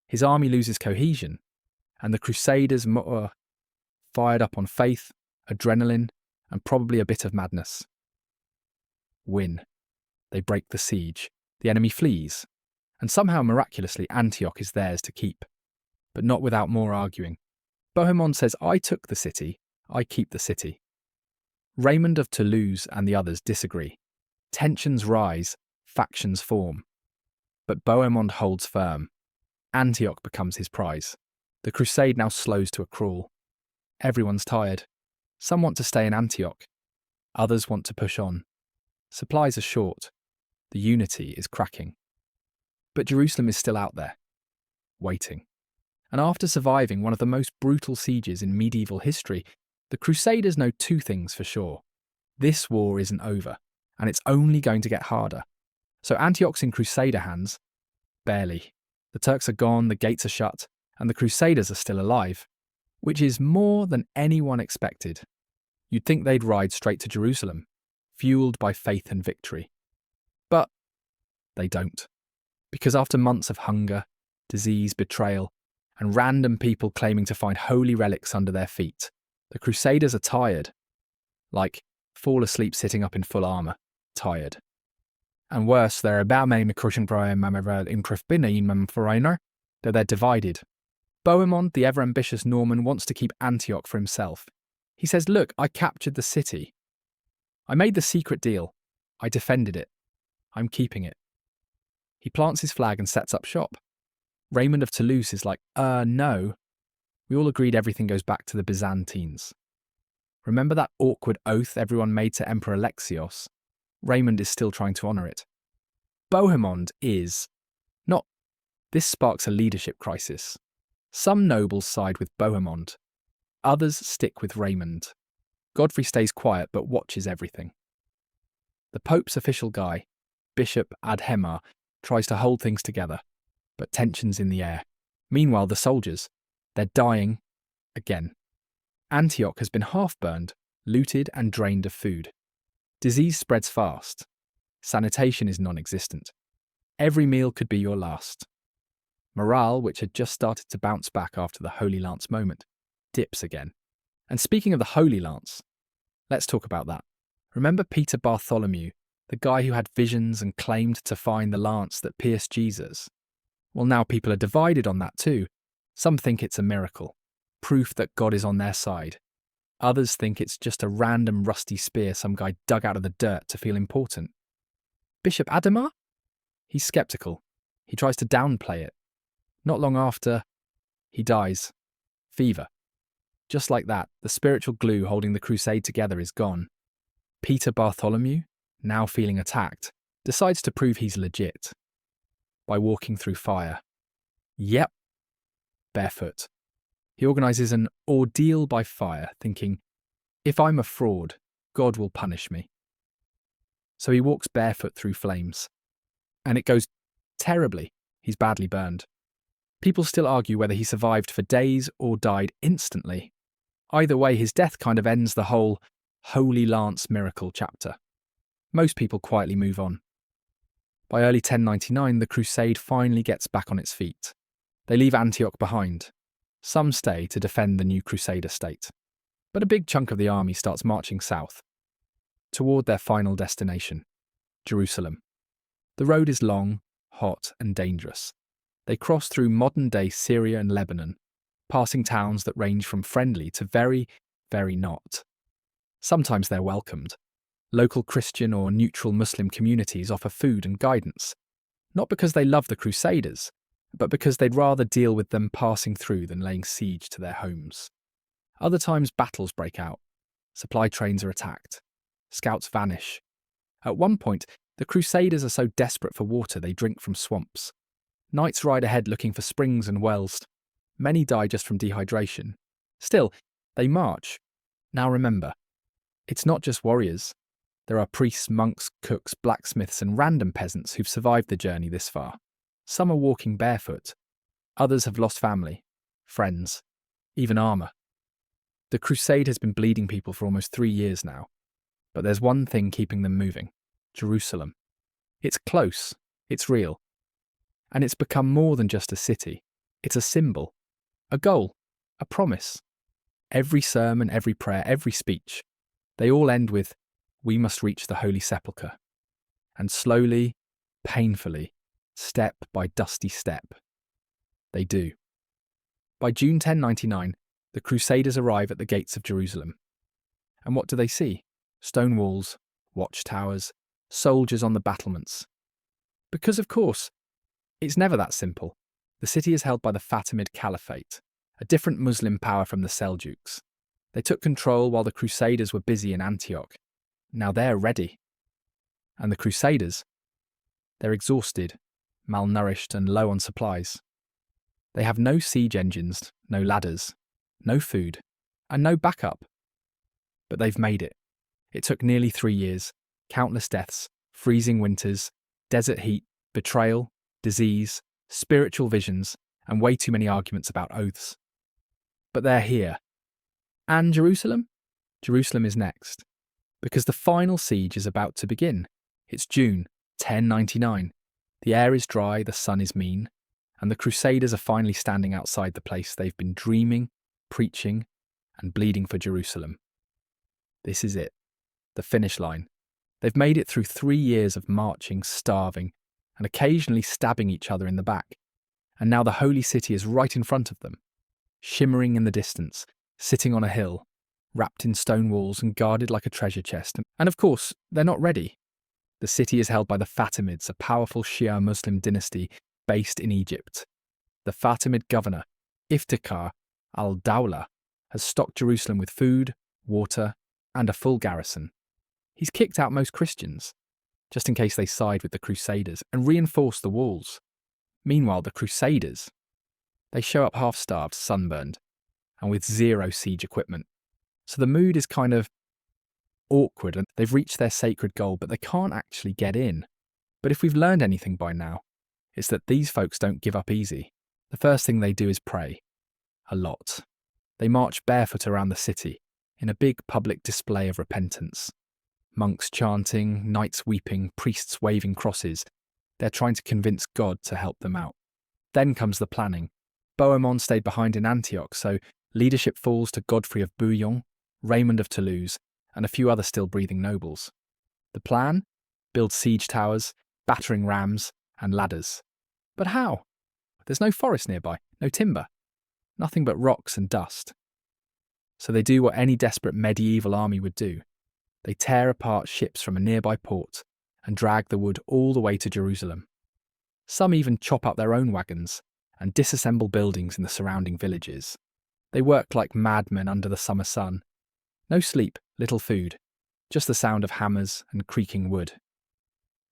His army loses cohesion, and the Crusaders fired up on faith, adrenaline, and probably a bit of madness. Win. They break the siege. The enemy flees, and somehow miraculously Antioch is theirs to keep. But not without more arguing. Bohemond says, I took the city, I keep the city. Raymond of Toulouse and the others disagree. Tensions rise, factions form. But Bohemond holds firm. Antioch becomes his prize. The crusade now slows to a crawl. Everyone's tired. Some want to stay in Antioch. Others want to push on. Supplies are short. The unity is cracking. But Jerusalem is still out there, waiting. And after surviving one of the most brutal sieges in medieval history, the Crusaders know two things for sure. This war isn't over, and it's only going to get harder. So Antioch's in Crusader hands? Barely. The Turks are gone, the gates are shut, and the Crusaders are still alive, which is more than anyone expected. You'd think they'd ride straight to Jerusalem, fueled by faith and victory. But they don't. Because after months of hunger, disease, betrayal, and random people claiming to find holy relics under their feet, the Crusaders are tired. Like, fall asleep sitting up in full armour, tired. And worse, they're about that they're divided. Bohemond, the ever-ambitious Norman, wants to keep Antioch for himself. He says, look, I captured the city. I made the secret deal. I defended it. I'm keeping it. He plants his flag and sets up shop. Raymond of Toulouse is like, no. We all agreed everything goes back to the Byzantines. Remember that awkward oath everyone made to Emperor Alexios? Raymond is still trying to honour it. Bohemond is not. This sparks a leadership crisis. Some nobles side with Bohemond. Others stick with Raymond. Godfrey stays quiet but watches everything. The Pope's official guy, Bishop Adhemar, tries to hold things together, but tension's in the air. Meanwhile, the soldiers, they're dying again. Antioch has been half-burned, looted and drained of food. Disease spreads fast. Sanitation is non-existent. Every meal could be your last. Morale, which had just started to bounce back after the Holy Lance moment, dips again. And speaking of the Holy Lance, let's talk about that. Remember Peter Bartholomew, the guy who had visions and claimed to find the lance that pierced Jesus? Well, now people are divided on that too. Some think it's a miracle, proof that God is on their side. Others think it's just a random rusty spear some guy dug out of the dirt to feel important. Bishop Adhemar? He's sceptical. He tries to downplay it. Not long after, he dies. Fever. Just like that, the spiritual glue holding the crusade together is gone. Peter Bartholomew? now feeling attacked, decides to prove he's legit by walking through fire. Yep, barefoot. He organises an ordeal by fire, thinking, if I'm a fraud, God will punish me. So he walks barefoot through flames. And it goes terribly. He's badly burned. People still argue whether he survived for days or died instantly. Either way, his death kind of ends the whole Holy Lance miracle chapter. Most people quietly move on. By early 1099, the crusade finally gets back on its feet. They leave Antioch behind. Some stay to defend the new Crusader state. But a big chunk of the army starts marching south, toward their final destination, Jerusalem. The road is long, hot, and dangerous. They cross through modern-day Syria and Lebanon, passing towns that range from friendly to very, very not. Sometimes they're welcomed. Local Christian or neutral Muslim communities offer food and guidance, not because they love the Crusaders, but because they'd rather deal with them passing through than laying siege to their homes. Other times battles break out. Supply trains are attacked. Scouts vanish. At one point, the Crusaders are so desperate for water they drink from swamps. Knights ride ahead looking for springs and wells. Many die just from dehydration. Still, they march. Now remember, it's not just warriors. There are priests, monks, cooks, blacksmiths, and random peasants who've survived the journey this far. Some are walking barefoot. Others have lost family, friends, even armour. The crusade has been bleeding people for almost 3 years now. But there's one thing keeping them moving: Jerusalem. It's close, it's real. And it's become more than just a city. It's a symbol, a goal, a promise. Every sermon, every prayer, every speech, they all end with, we must reach the Holy Sepulchre. And slowly, painfully, step by dusty step, they do. By June 1099, the Crusaders arrive at the gates of Jerusalem. And what do they see? Stone walls, watchtowers, soldiers on the battlements. Because, of course, it's never that simple. The city is held by the Fatimid Caliphate, a different Muslim power from the Seljuks. They took control while the Crusaders were busy in Antioch. Now they're ready. And the Crusaders? They're exhausted, malnourished, and low on supplies. They have no siege engines, no ladders, no food, and no backup. But they've made it. It took nearly 3 years, countless deaths, freezing winters, desert heat, betrayal, disease, spiritual visions, and way too many arguments about oaths. But they're here. And Jerusalem? Jerusalem is next. Because the final siege is about to begin. It's June 1099. The air is dry, the sun is mean, and the Crusaders are finally standing outside the place they've been dreaming, preaching, and bleeding for Jerusalem. This is it. The finish line. They've made it through 3 years of marching, starving, and occasionally stabbing each other in the back. And now the holy city is right in front of them, shimmering in the distance, sitting on a hill, wrapped in stone walls and guarded like a treasure chest. And of course, they're not ready. The city is held by the Fatimids, a powerful Shia Muslim dynasty based in Egypt. The Fatimid governor, Iftikhar al-Dawla, has stocked Jerusalem with food, water, and a full garrison. He's kicked out most Christians, just in case they side with the Crusaders, and reinforced the walls. Meanwhile, the Crusaders, they show up half-starved, sunburned, and with zero siege equipment. So the mood is kind of awkward, and they've reached their sacred goal, but they can't actually get in. But if we've learned anything by now, it's that these folks don't give up easy. The first thing they do is pray. A lot. They march barefoot around the city, in a big public display of repentance. Monks chanting, knights weeping, priests waving crosses. They're trying to convince God to help them out. Then comes the planning. Bohemond stayed behind in Antioch, so leadership falls to Godfrey of Bouillon, Raymond of Toulouse, and a few other still-breathing nobles. The plan? Build siege towers, battering rams, and ladders. But how? There's no forest nearby, no timber, nothing but rocks and dust. So they do what any desperate medieval army would do. They tear apart ships from a nearby port and drag the wood all the way to Jerusalem. Some even chop up their own wagons and disassemble buildings in the surrounding villages. They work like madmen under the summer sun. No sleep, little food, just the sound of hammers and creaking wood.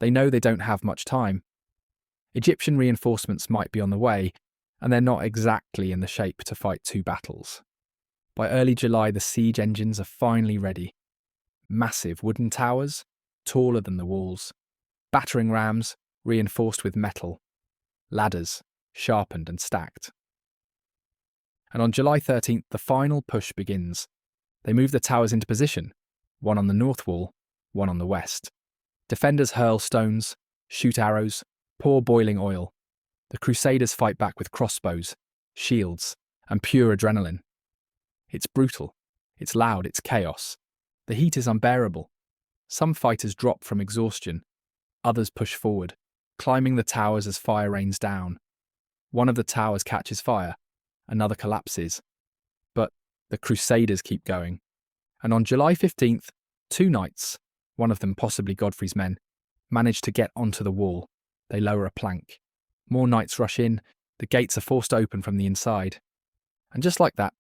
They know they don't have much time. Egyptian reinforcements might be on the way, and they're not exactly in the shape to fight two battles. By early July, the siege engines are finally ready. Massive wooden towers, taller than the walls, battering rams reinforced with metal, ladders sharpened and stacked. And on July 13th, the final push begins. They move the towers into position, one on the north wall, one on the west. Defenders hurl stones, shoot arrows, pour boiling oil. The Crusaders fight back with crossbows, shields, and pure adrenaline. It's brutal, it's loud, it's chaos. The heat is unbearable. Some fighters drop from exhaustion, others push forward, climbing the towers as fire rains down. One of the towers catches fire, another collapses. But the Crusaders keep going. And on July 15th, two knights, one of them possibly Godfrey's men, manage to get onto the wall. They lower a plank. More knights rush in, the gates are forced open from the inside. And just like that,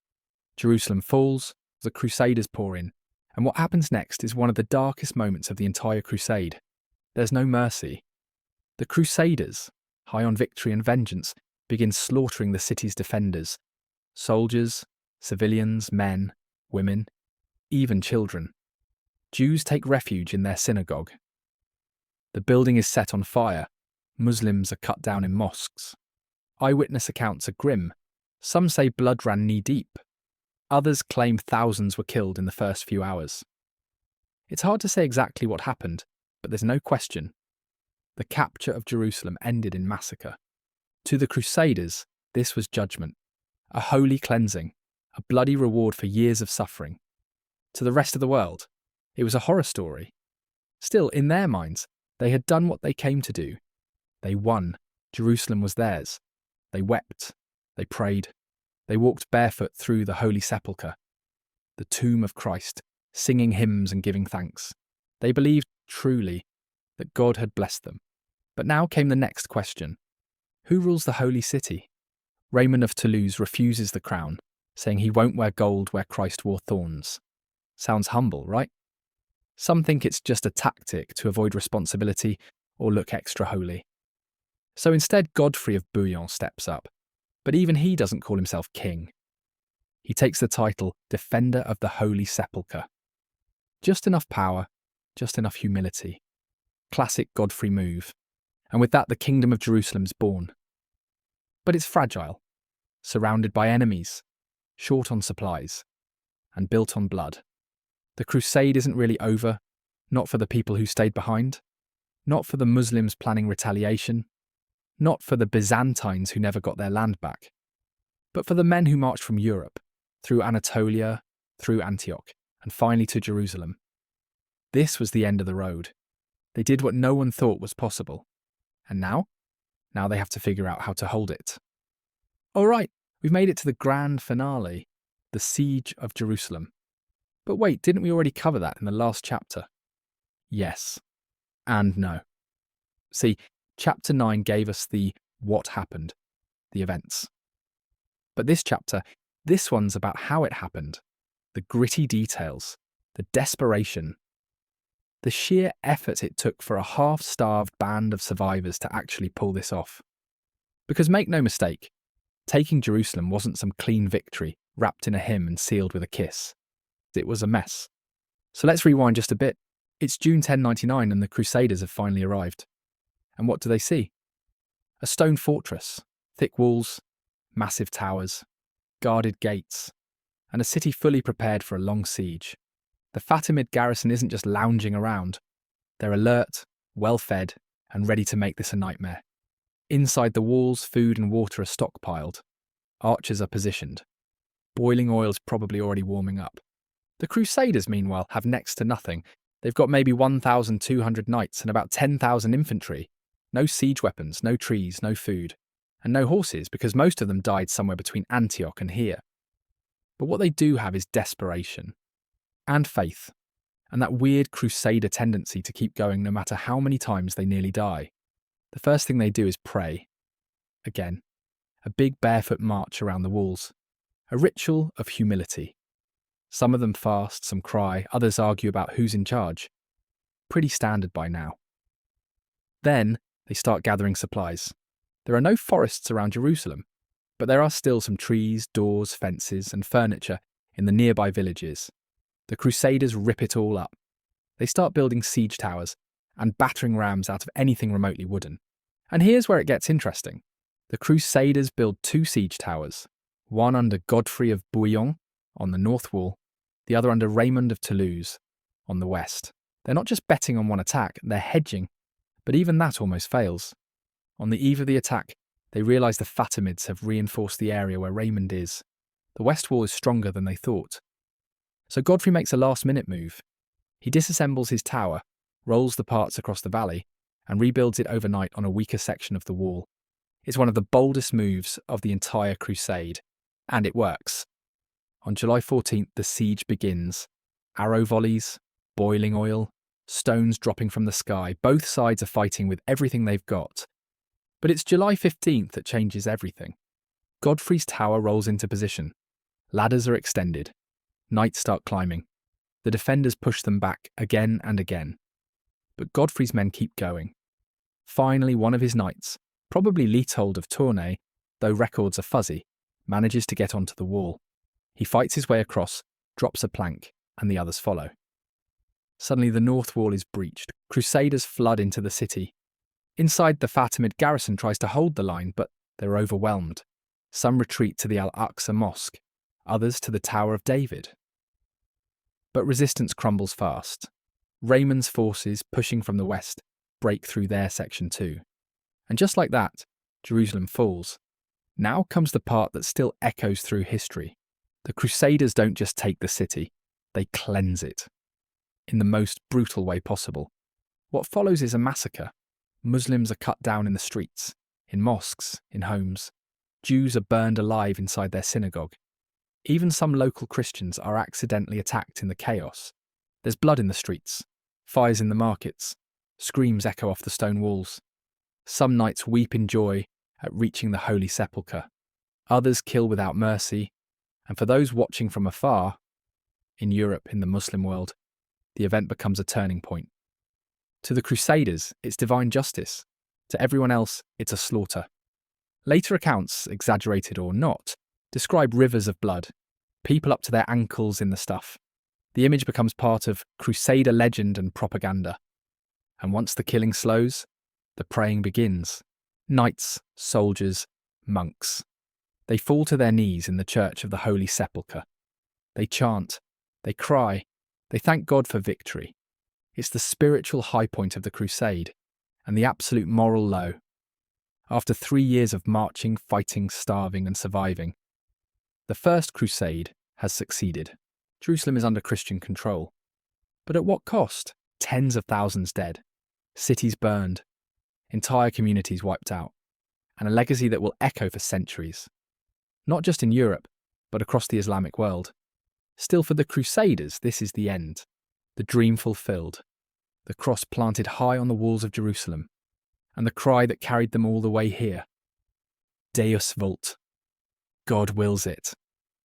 Jerusalem falls, the Crusaders pour in, and what happens next is one of the darkest moments of the entire crusade. There's no mercy. The Crusaders, high on victory and vengeance, begin slaughtering the city's defenders. Soldiers, civilians, men, women, even children. Jews take refuge in their synagogue. The building is set on fire. Muslims are cut down in mosques. Eyewitness accounts are grim. Some say blood ran knee-deep. Others claim thousands were killed in the first few hours. It's hard to say exactly what happened, but there's no question. The capture of Jerusalem ended in massacre. To the Crusaders, this was judgment, a holy cleansing, a bloody reward for years of suffering. To the rest of the world, it was a horror story. Still, in their minds, they had done what they came to do. They won. Jerusalem was theirs. They wept. They prayed. They walked barefoot through the Holy Sepulchre, the tomb of Christ, singing hymns and giving thanks. They believed truly that God had blessed them. But now came the next question. Who rules the holy city? Raymond of Toulouse refuses the crown, saying he won't wear gold where Christ wore thorns. Sounds humble, right? Some think it's just a tactic to avoid responsibility or look extra holy. So instead, Godfrey of Bouillon steps up. But even he doesn't call himself king. He takes the title Defender of the Holy Sepulchre. Just enough power, just enough humility. Classic Godfrey move. And with that, the kingdom of Jerusalem's born. But it's fragile, surrounded by enemies, short on supplies, and built on blood. The crusade isn't really over, not for the people who stayed behind, not for the Muslims planning retaliation, not for the Byzantines who never got their land back, but for the men who marched from Europe, through Anatolia, through Antioch, and finally to Jerusalem. This was the end of the road. They did what no one thought was possible. And now? Now they have to figure out how to hold it. All right, we've made it to the grand finale, the Siege of Jerusalem. But wait, didn't we already cover that in the last chapter? Yes. And no. See, Chapter 9 gave us the what happened, the events. But this chapter, this one's about how it happened, the gritty details, the desperation, the sheer effort it took for a half-starved band of survivors to actually pull this off. Because make no mistake, taking Jerusalem wasn't some clean victory wrapped in a hymn and sealed with a kiss. It was a mess. So let's rewind just a bit. It's June 1099 and the Crusaders have finally arrived. And what do they see? A stone fortress, thick walls, massive towers, guarded gates, and a city fully prepared for a long siege. The Fatimid garrison isn't just lounging around. They're alert, well-fed, and ready to make this a nightmare. Inside the walls, food and water are stockpiled. Archers are positioned. Boiling oil's probably already warming up. The Crusaders, meanwhile, have next to nothing. They've got maybe 1,200 knights and about 10,000 infantry. No siege weapons, no trees, no food, and no horses because most of them died somewhere between Antioch and here. But what they do have is desperation and faith, and that weird crusader tendency to keep going no matter how many times they nearly die. The first thing they do is pray. Again, a big barefoot march around the walls, a ritual of humility. Some of them fast, some cry, others argue about who's in charge. Pretty standard by now. Then they start gathering supplies. There are no forests around Jerusalem, but there are still some trees, doors, fences, and furniture in the nearby villages. The Crusaders rip it all up. They start building siege towers and battering rams out of anything remotely wooden. And here's where it gets interesting. The Crusaders build 2 siege towers, one under Godfrey of Bouillon on the north wall, the other under Raymond of Toulouse on the west. They're not just betting on one attack, they're hedging, but even that almost fails. On the eve of the attack, they realise the Fatimids have reinforced the area where Raymond is. The west wall is stronger than they thought. So Godfrey makes a last-minute move. He disassembles his tower, rolls the parts across the valley, and rebuilds it overnight on a weaker section of the wall. It's one of the boldest moves of the entire crusade, and it works. On July 14th, the siege begins. Arrow volleys, boiling oil, stones dropping from the sky. Both sides are fighting with everything they've got. But it's July 15th that changes everything. Godfrey's tower rolls into position. Ladders are extended. Knights start climbing. The defenders push them back again and again. But Godfrey's men keep going. Finally, one of his knights, probably Leitold of Tournai, though records are fuzzy, manages to get onto the wall. He fights his way across, drops a plank, and the others follow. Suddenly the north wall is breached. Crusaders flood into the city. Inside, the Fatimid garrison tries to hold the line, but they're overwhelmed. Some retreat to the Al-Aqsa Mosque, others to the Tower of David. But resistance crumbles fast. Raymond's forces, pushing from the west, break through their section too. And just like that, Jerusalem falls. Now comes the part that still echoes through history. The Crusaders don't just take the city, they cleanse it. In the most brutal way possible. What follows is a massacre. Muslims are cut down in the streets, in mosques, in homes. Jews are burned alive inside their synagogue. Even some local Christians are accidentally attacked in the chaos. There's blood in the streets, fires in the markets, screams echo off the stone walls. Some knights weep in joy at reaching the Holy Sepulchre. Others kill without mercy. And for those watching from afar, in Europe, in the Muslim world, the event becomes a turning point. To the Crusaders, it's divine justice. To everyone else, it's a slaughter. Later accounts, exaggerated or not, describe rivers of blood, people up to their ankles in the stuff. The image becomes part of Crusader legend and propaganda. And once the killing slows, the praying begins. Knights, soldiers, monks. They fall to their knees in the church of the Holy Sepulchre. They chant, they cry, they thank God for victory. It's the spiritual high point of the crusade, and the absolute moral low. After 3 years of marching, fighting, starving, and surviving, the First Crusade has succeeded. Jerusalem is under Christian control. But at what cost? Tens of thousands dead, cities burned, entire communities wiped out, and a legacy that will echo for centuries. Not just in Europe, but across the Islamic world. Still, for the Crusaders, this is the end. The dream fulfilled. The cross planted high on the walls of Jerusalem. And the cry that carried them all the way here. Deus vult. God wills it.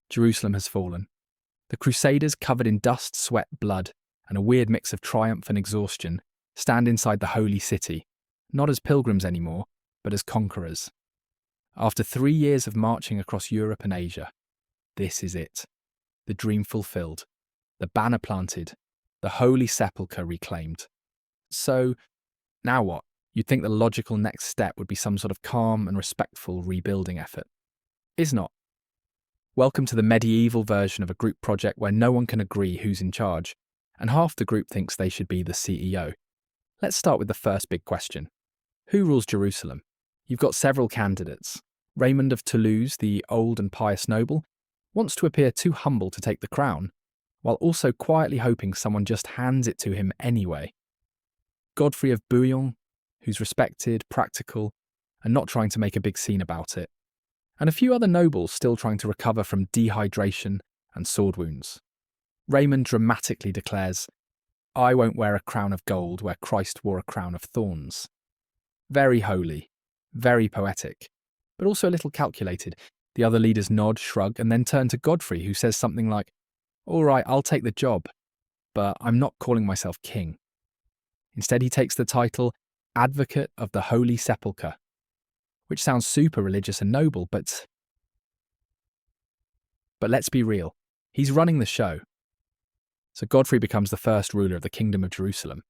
Jerusalem has fallen. The Crusaders, covered in dust, sweat, blood, and a weird mix of triumph and exhaustion, stand inside the holy city, not as pilgrims anymore, but as conquerors. After 3 years of marching across Europe and Asia, this is it. The dream fulfilled. The banner planted. The Holy Sepulchre reclaimed. So, now what? You'd think the logical next step would be some sort of calm and respectful rebuilding effort. Is not. Welcome to the medieval version of a group project where no one can agree who's in charge, and half the group thinks they should be the CEO. Let's start with the first big question. Who rules Jerusalem? You've got several candidates. Raymond of Toulouse, the old and pious noble, wants to appear too humble to take the crown, while also quietly hoping someone just hands it to him anyway. Godfrey of Bouillon, who's respected, practical, and not trying to make a big scene about it. And a few other nobles still trying to recover from dehydration and sword wounds. Raymond dramatically declares, "I won't wear a crown of gold where Christ wore a crown of thorns." Very holy, very poetic, but also a little calculated. The other leaders nod, shrug, and then turn to Godfrey, who says something like, "All right, I'll take the job, but I'm not calling myself king." Instead, he takes the title Advocate of the Holy Sepulchre, which sounds super religious and noble, but let's be real, he's running the show. So Godfrey becomes the first ruler of the Kingdom of Jerusalem.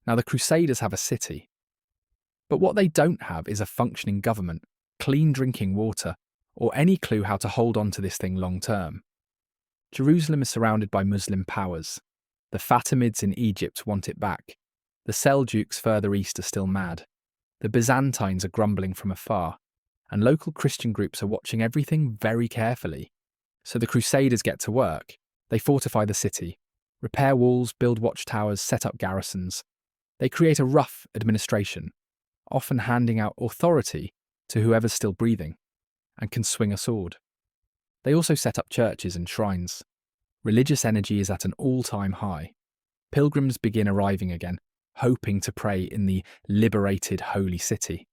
Now, the Crusaders have a city, but what they don't have is a functioning government, clean drinking water, or any clue how to hold on to this thing long term. Jerusalem is surrounded by Muslim powers. The Fatimids in Egypt want it back. The Seljuks further east are still mad. The Byzantines are grumbling from afar, and local Christian groups are watching everything very carefully. So the Crusaders get to work. They fortify the city, repair walls, build watchtowers, set up garrisons. They create a rough administration, often handing out authority to whoever's still breathing and can swing a sword. They also set up churches and shrines. Religious energy is at an all-time high. Pilgrims begin arriving again, hoping to pray in the liberated holy city.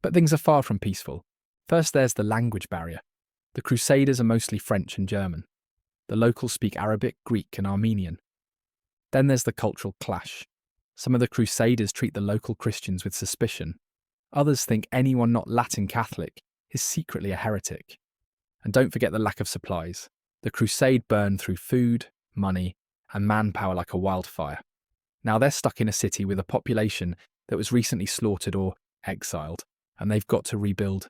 But things are far from peaceful. First, there's the language barrier. The Crusaders are mostly French and German. The locals speak Arabic, Greek, and Armenian. Then there's the cultural clash. Some of the Crusaders treat the local Christians with suspicion. Others think anyone not Latin Catholic is secretly a heretic. And don't forget the lack of supplies. The crusade burned through food, money, and manpower like a wildfire. Now they're stuck in a city with a population that was recently slaughtered or exiled, and they've got to rebuild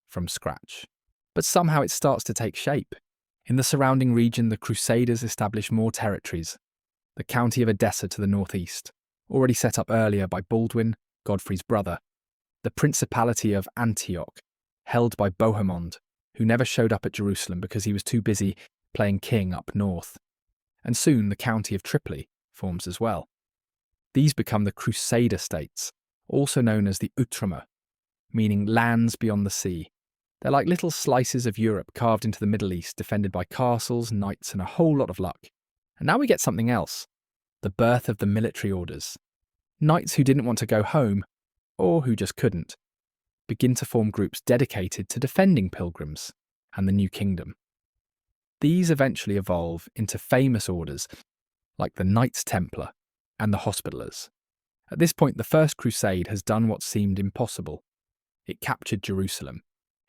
from scratch. But somehow it starts to take shape. In the surrounding region, the Crusaders establish more territories. The county of Edessa to the northeast, already set up earlier by Baldwin, Godfrey's brother. The Principality of Antioch, held by Bohemond, who never showed up at Jerusalem because he was too busy playing king up north. And soon the county of Tripoli forms as well. These become the Crusader states, also known as the Outremer, meaning lands beyond the sea. They're like little slices of Europe carved into the Middle East, defended by castles, knights, and a whole lot of luck. And now we get something else, the birth of the military orders. Knights who didn't want to go home, or who just couldn't, begin to form groups dedicated to defending pilgrims and the new kingdom. These eventually evolve into famous orders like the Knights Templar and the Hospitallers. At this point, the First Crusade has done what seemed impossible. It captured Jerusalem.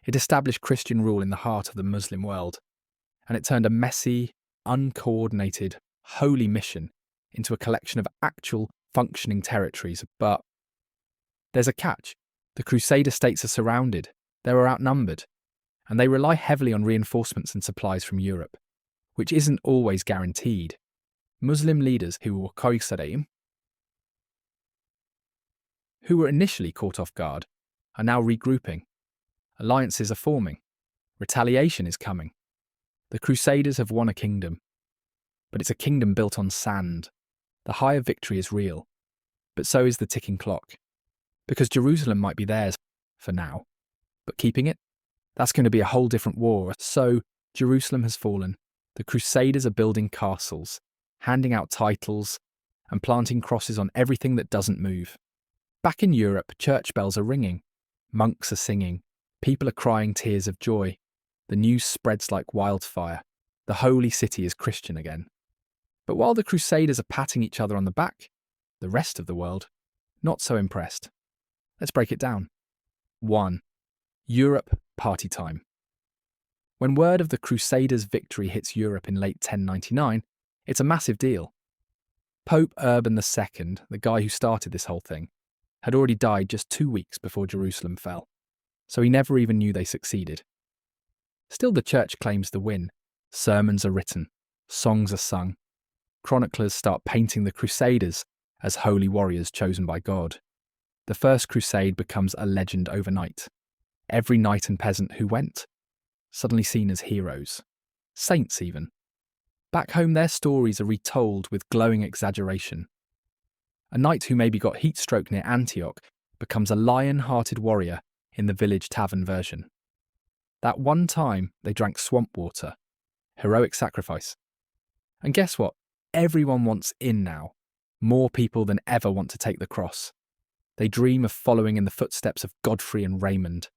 It established Christian rule in the heart of the Muslim world, and it turned a messy, uncoordinated, holy mission into a collection of actual, functioning territories. But there's a catch. The Crusader states are surrounded, they were outnumbered, and they rely heavily on reinforcements and supplies from Europe, which isn't always guaranteed. Muslim leaders who were Crusaders, who were initially caught off guard, are now regrouping. Alliances are forming. Retaliation is coming. The Crusaders have won a kingdom, but it's a kingdom built on sand. The high of victory is real, but so is the ticking clock. Because Jerusalem might be theirs for now, but keeping it? That's going to be a whole different war. So Jerusalem has fallen. The Crusaders are building castles, handing out titles, and planting crosses on everything that doesn't move. Back in Europe, church bells are ringing. Monks are singing. People are crying tears of joy. The news spreads like wildfire. The holy city is Christian again. But while the Crusaders are patting each other on the back, the rest of the world, not so impressed. Let's break it down. 1. Europe party time. When word of the Crusaders' victory hits Europe in late 1099, it's a massive deal. Pope Urban II, the guy who started this whole thing, had already died just 2 weeks before Jerusalem fell, so he never even knew they succeeded. Still, the church claims the win. Sermons are written, songs are sung. Chroniclers start painting the Crusaders as holy warriors chosen by God. The First Crusade becomes a legend overnight. Every knight and peasant who went, suddenly seen as heroes. Saints even. Back home, their stories are retold with glowing exaggeration. A knight who maybe got heat stroke near Antioch becomes a lion-hearted warrior in the village tavern version. That one time they drank swamp water. Heroic sacrifice. And guess what? Everyone wants in now. More people than ever want to take the cross. They dream of following in the footsteps of Godfrey and Raymond.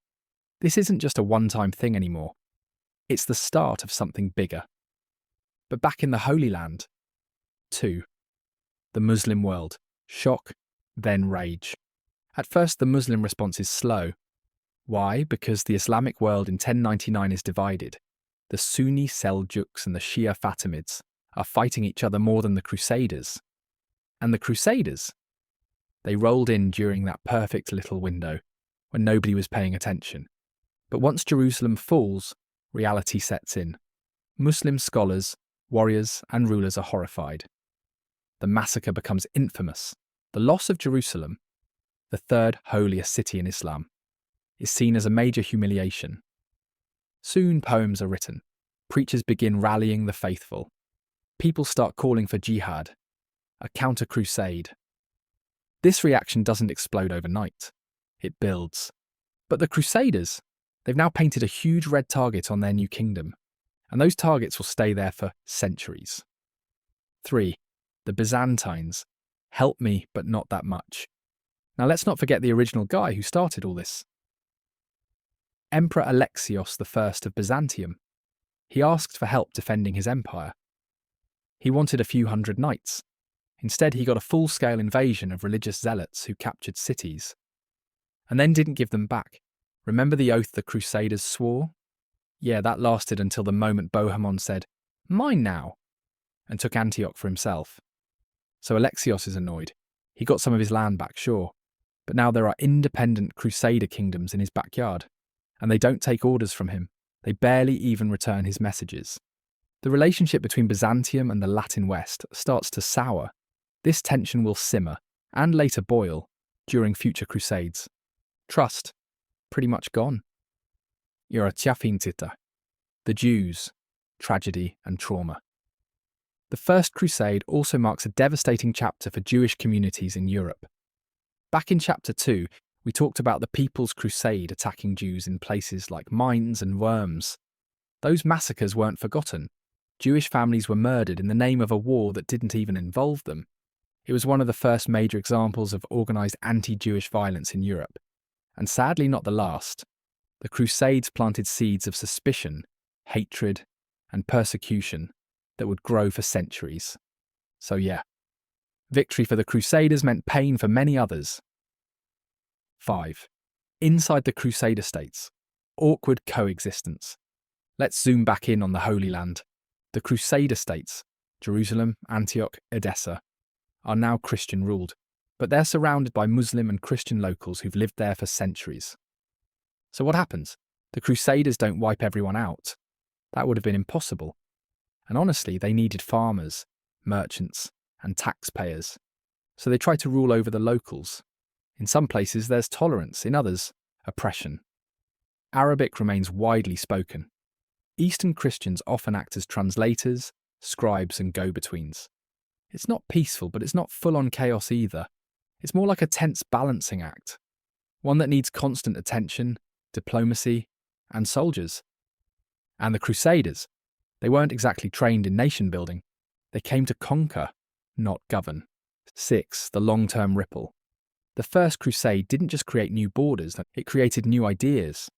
This isn't just a one-time thing anymore. It's the start of something bigger. But back in the Holy Land. 2. The Muslim world. Shock, then rage. At first, the Muslim response is slow. Why? Because the Islamic world in 1099 is divided. The Sunni Seljuks and the Shia Fatimids are fighting each other more than the Crusaders. And the Crusaders? They rolled in during that perfect little window when nobody was paying attention. But once Jerusalem falls, reality sets in. Muslim scholars, warriors, and rulers are horrified. The massacre becomes infamous. The loss of Jerusalem, the third holiest city in Islam, is seen as a major humiliation. Soon poems are written. Preachers begin rallying the faithful. People start calling for jihad, a counter-crusade. This reaction doesn't explode overnight. It builds. But the Crusaders, they've now painted a huge red target on their new kingdom, and those targets will stay there for centuries. 3. The Byzantines. Help me, but not that much. Now let's not forget the original guy who started all this. Emperor Alexios I of Byzantium. He asked for help defending his empire. He wanted a few hundred knights. Instead, he got a full-scale invasion of religious zealots who captured cities, and then didn't give them back. Remember the oath the Crusaders swore? Yeah, that lasted until the moment Bohemond said, "Mine now," and took Antioch for himself. So Alexios is annoyed. He got some of his land back, sure, but now there are independent Crusader kingdoms in his backyard, and they don't take orders from him. They barely even return his messages. The relationship between Byzantium and the Latin West starts to sour. This tension will simmer, and later boil, during future crusades. Trust, pretty much gone. The Jews, tragedy and trauma. The First Crusade also marks a devastating chapter for Jewish communities in Europe. Back in Chapter 2, we talked about the People's Crusade attacking Jews in places like Mainz and Worms. Those massacres weren't forgotten. Jewish families were murdered in the name of a war that didn't even involve them. It was one of the first major examples of organised anti-Jewish violence in Europe, and sadly not the last. The Crusades planted seeds of suspicion, hatred, and persecution that would grow for centuries. So yeah, victory for the Crusaders meant pain for many others. 5. Inside the Crusader states, awkward coexistence. Let's zoom back in on the Holy Land. The Crusader states, Jerusalem, Antioch, Edessa, are now Christian-ruled, but they're surrounded by Muslim and Christian locals who've lived there for centuries. So what happens? The Crusaders don't wipe everyone out. That would have been impossible. And honestly, they needed farmers, merchants, and taxpayers. So they try to rule over the locals. In some places there's tolerance, in others, oppression. Arabic remains widely spoken. Eastern Christians often act as translators, scribes, and go-betweens. It's not peaceful, but it's not full-on chaos either. It's more like a tense balancing act, one that needs constant attention, diplomacy, and soldiers. And the Crusaders, they weren't exactly trained in nation-building. They came to conquer, not govern. 6. The long-term ripple. The First Crusade didn't just create new borders, it created new ideas.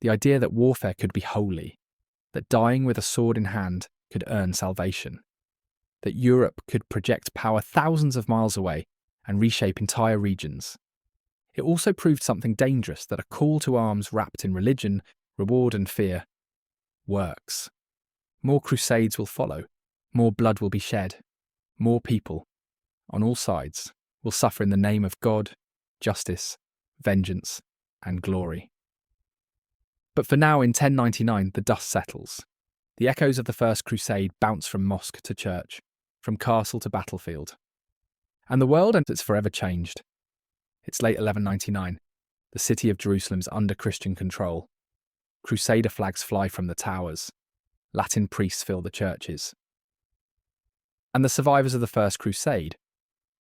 The idea that warfare could be holy, that dying with a sword in hand could earn salvation, that Europe could project power thousands of miles away and reshape entire regions. It also proved something dangerous, that a call to arms wrapped in religion, reward and fear works. More crusades will follow, more blood will be shed, more people, on all sides, will suffer in the name of God, justice, vengeance, and glory. But for now, in 1099, the dust settles. The echoes of the First Crusade bounce from mosque to church, from castle to battlefield. And the world is forever changed. It's late 1199. The city of Jerusalem is under Christian control. Crusader flags fly from the towers. Latin priests fill the churches. And the survivors of the First Crusade,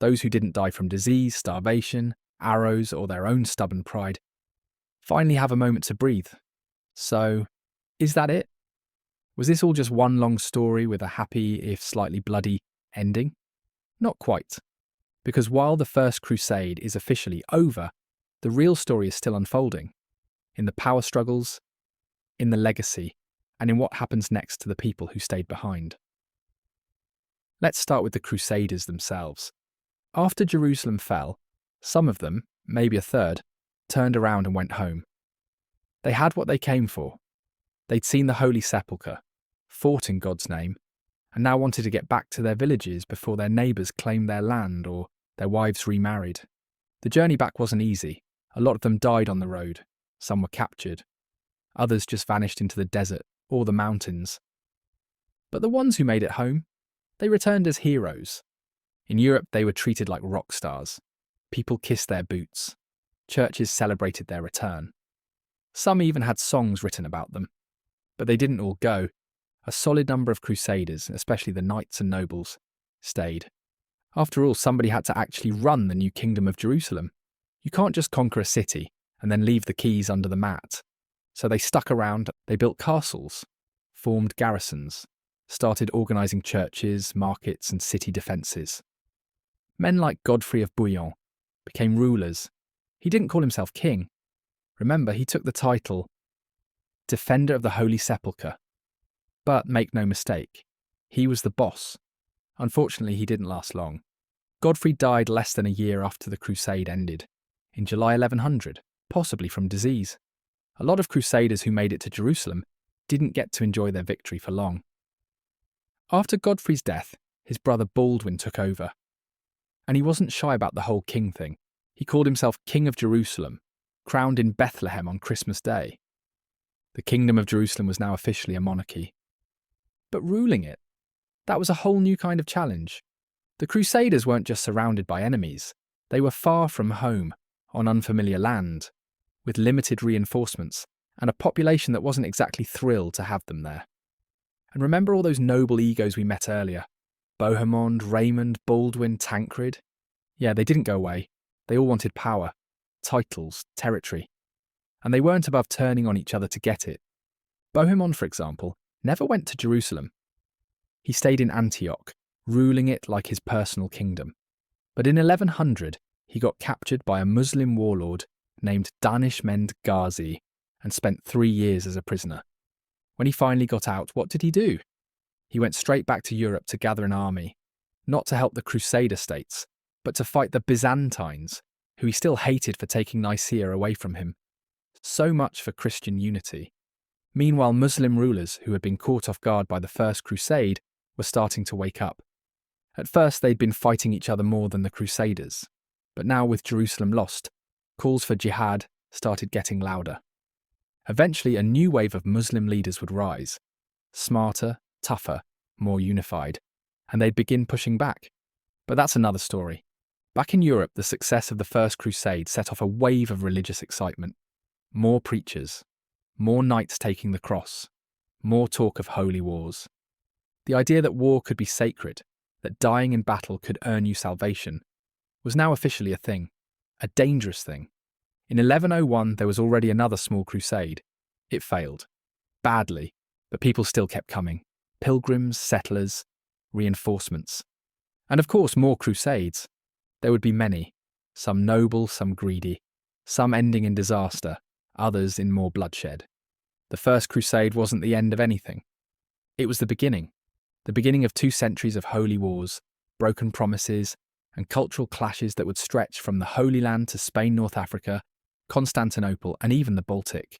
those who didn't die from disease, starvation, arrows, or their own stubborn pride, finally have a moment to breathe. So, is that it? Was this all just one long story with a happy, if slightly bloody, ending? Not quite. Because while the First Crusade is officially over, the real story is still unfolding. In the power struggles, in the legacy, and in what happens next to the people who stayed behind. Let's start with the Crusaders themselves. After Jerusalem fell, some of them, maybe a third, turned around and went home. They had what they came for. They'd seen the Holy Sepulchre, fought in God's name, and now wanted to get back to their villages before their neighbours claimed their land or their wives remarried. The journey back wasn't easy. A lot of them died on the road. Some were captured. Others just vanished into the desert or the mountains. But the ones who made it home, they returned as heroes. In Europe, they were treated like rock stars. People kissed their boots. Churches celebrated their return. Some even had songs written about them. But they didn't all go. A solid number of Crusaders, especially the knights and nobles, stayed. After all, somebody had to actually run the new kingdom of Jerusalem. You can't just conquer a city and then leave the keys under the mat. So they stuck around, they built castles, formed garrisons, started organising churches, markets and city defences. Men like Godfrey of Bouillon became rulers. He didn't call himself king. Remember, he took the title Defender of the Holy Sepulchre. But make no mistake, he was the boss. Unfortunately, he didn't last long. Godfrey died less than a year after the crusade ended, in July 1100, possibly from disease. A lot of crusaders who made it to Jerusalem didn't get to enjoy their victory for long. After Godfrey's death, his brother Baldwin took over. And he wasn't shy about the whole king thing. He called himself King of Jerusalem, crowned in Bethlehem on Christmas Day. The Kingdom of Jerusalem was now officially a monarchy. But ruling it, that was a whole new kind of challenge. The Crusaders weren't just surrounded by enemies. They were far from home, on unfamiliar land, with limited reinforcements and a population that wasn't exactly thrilled to have them there. And remember all those noble egos we met earlier? Bohemond, Raymond, Baldwin, Tancred? Yeah, they didn't go away. They all wanted power, titles, territory. And they weren't above turning on each other to get it. Bohemond, for example, never went to Jerusalem. He stayed in Antioch, ruling it like his personal kingdom. But in 1100, he got captured by a Muslim warlord named Danishmend Ghazi and spent 3 years as a prisoner. When he finally got out, what did he do? He went straight back to Europe to gather an army, not to help the Crusader states, but to fight the Byzantines, who he still hated for taking Nicaea away from him. So much for Christian unity. Meanwhile, Muslim rulers who had been caught off guard by the First Crusade were starting to wake up. At first, they'd been fighting each other more than the Crusaders, but now with Jerusalem lost, calls for jihad started getting louder. Eventually, a new wave of Muslim leaders would rise, smarter, tougher, more unified, and they'd begin pushing back. But that's another story. Back in Europe, the success of the First Crusade set off a wave of religious excitement. More preachers, more knights taking the cross, more talk of holy wars. The idea that war could be sacred, that dying in battle could earn you salvation, was now officially a thing, a dangerous thing. In 1101, there was already another small crusade. It failed. Badly, but people still kept coming. Pilgrims, settlers, reinforcements. And of course, more crusades. There would be many, some noble, some greedy, some ending in disaster, others in more bloodshed. The First Crusade wasn't the end of anything. It was the beginning of 2 centuries of holy wars, broken promises, and cultural clashes that would stretch from the Holy Land to Spain, North Africa, Constantinople, and even the Baltic.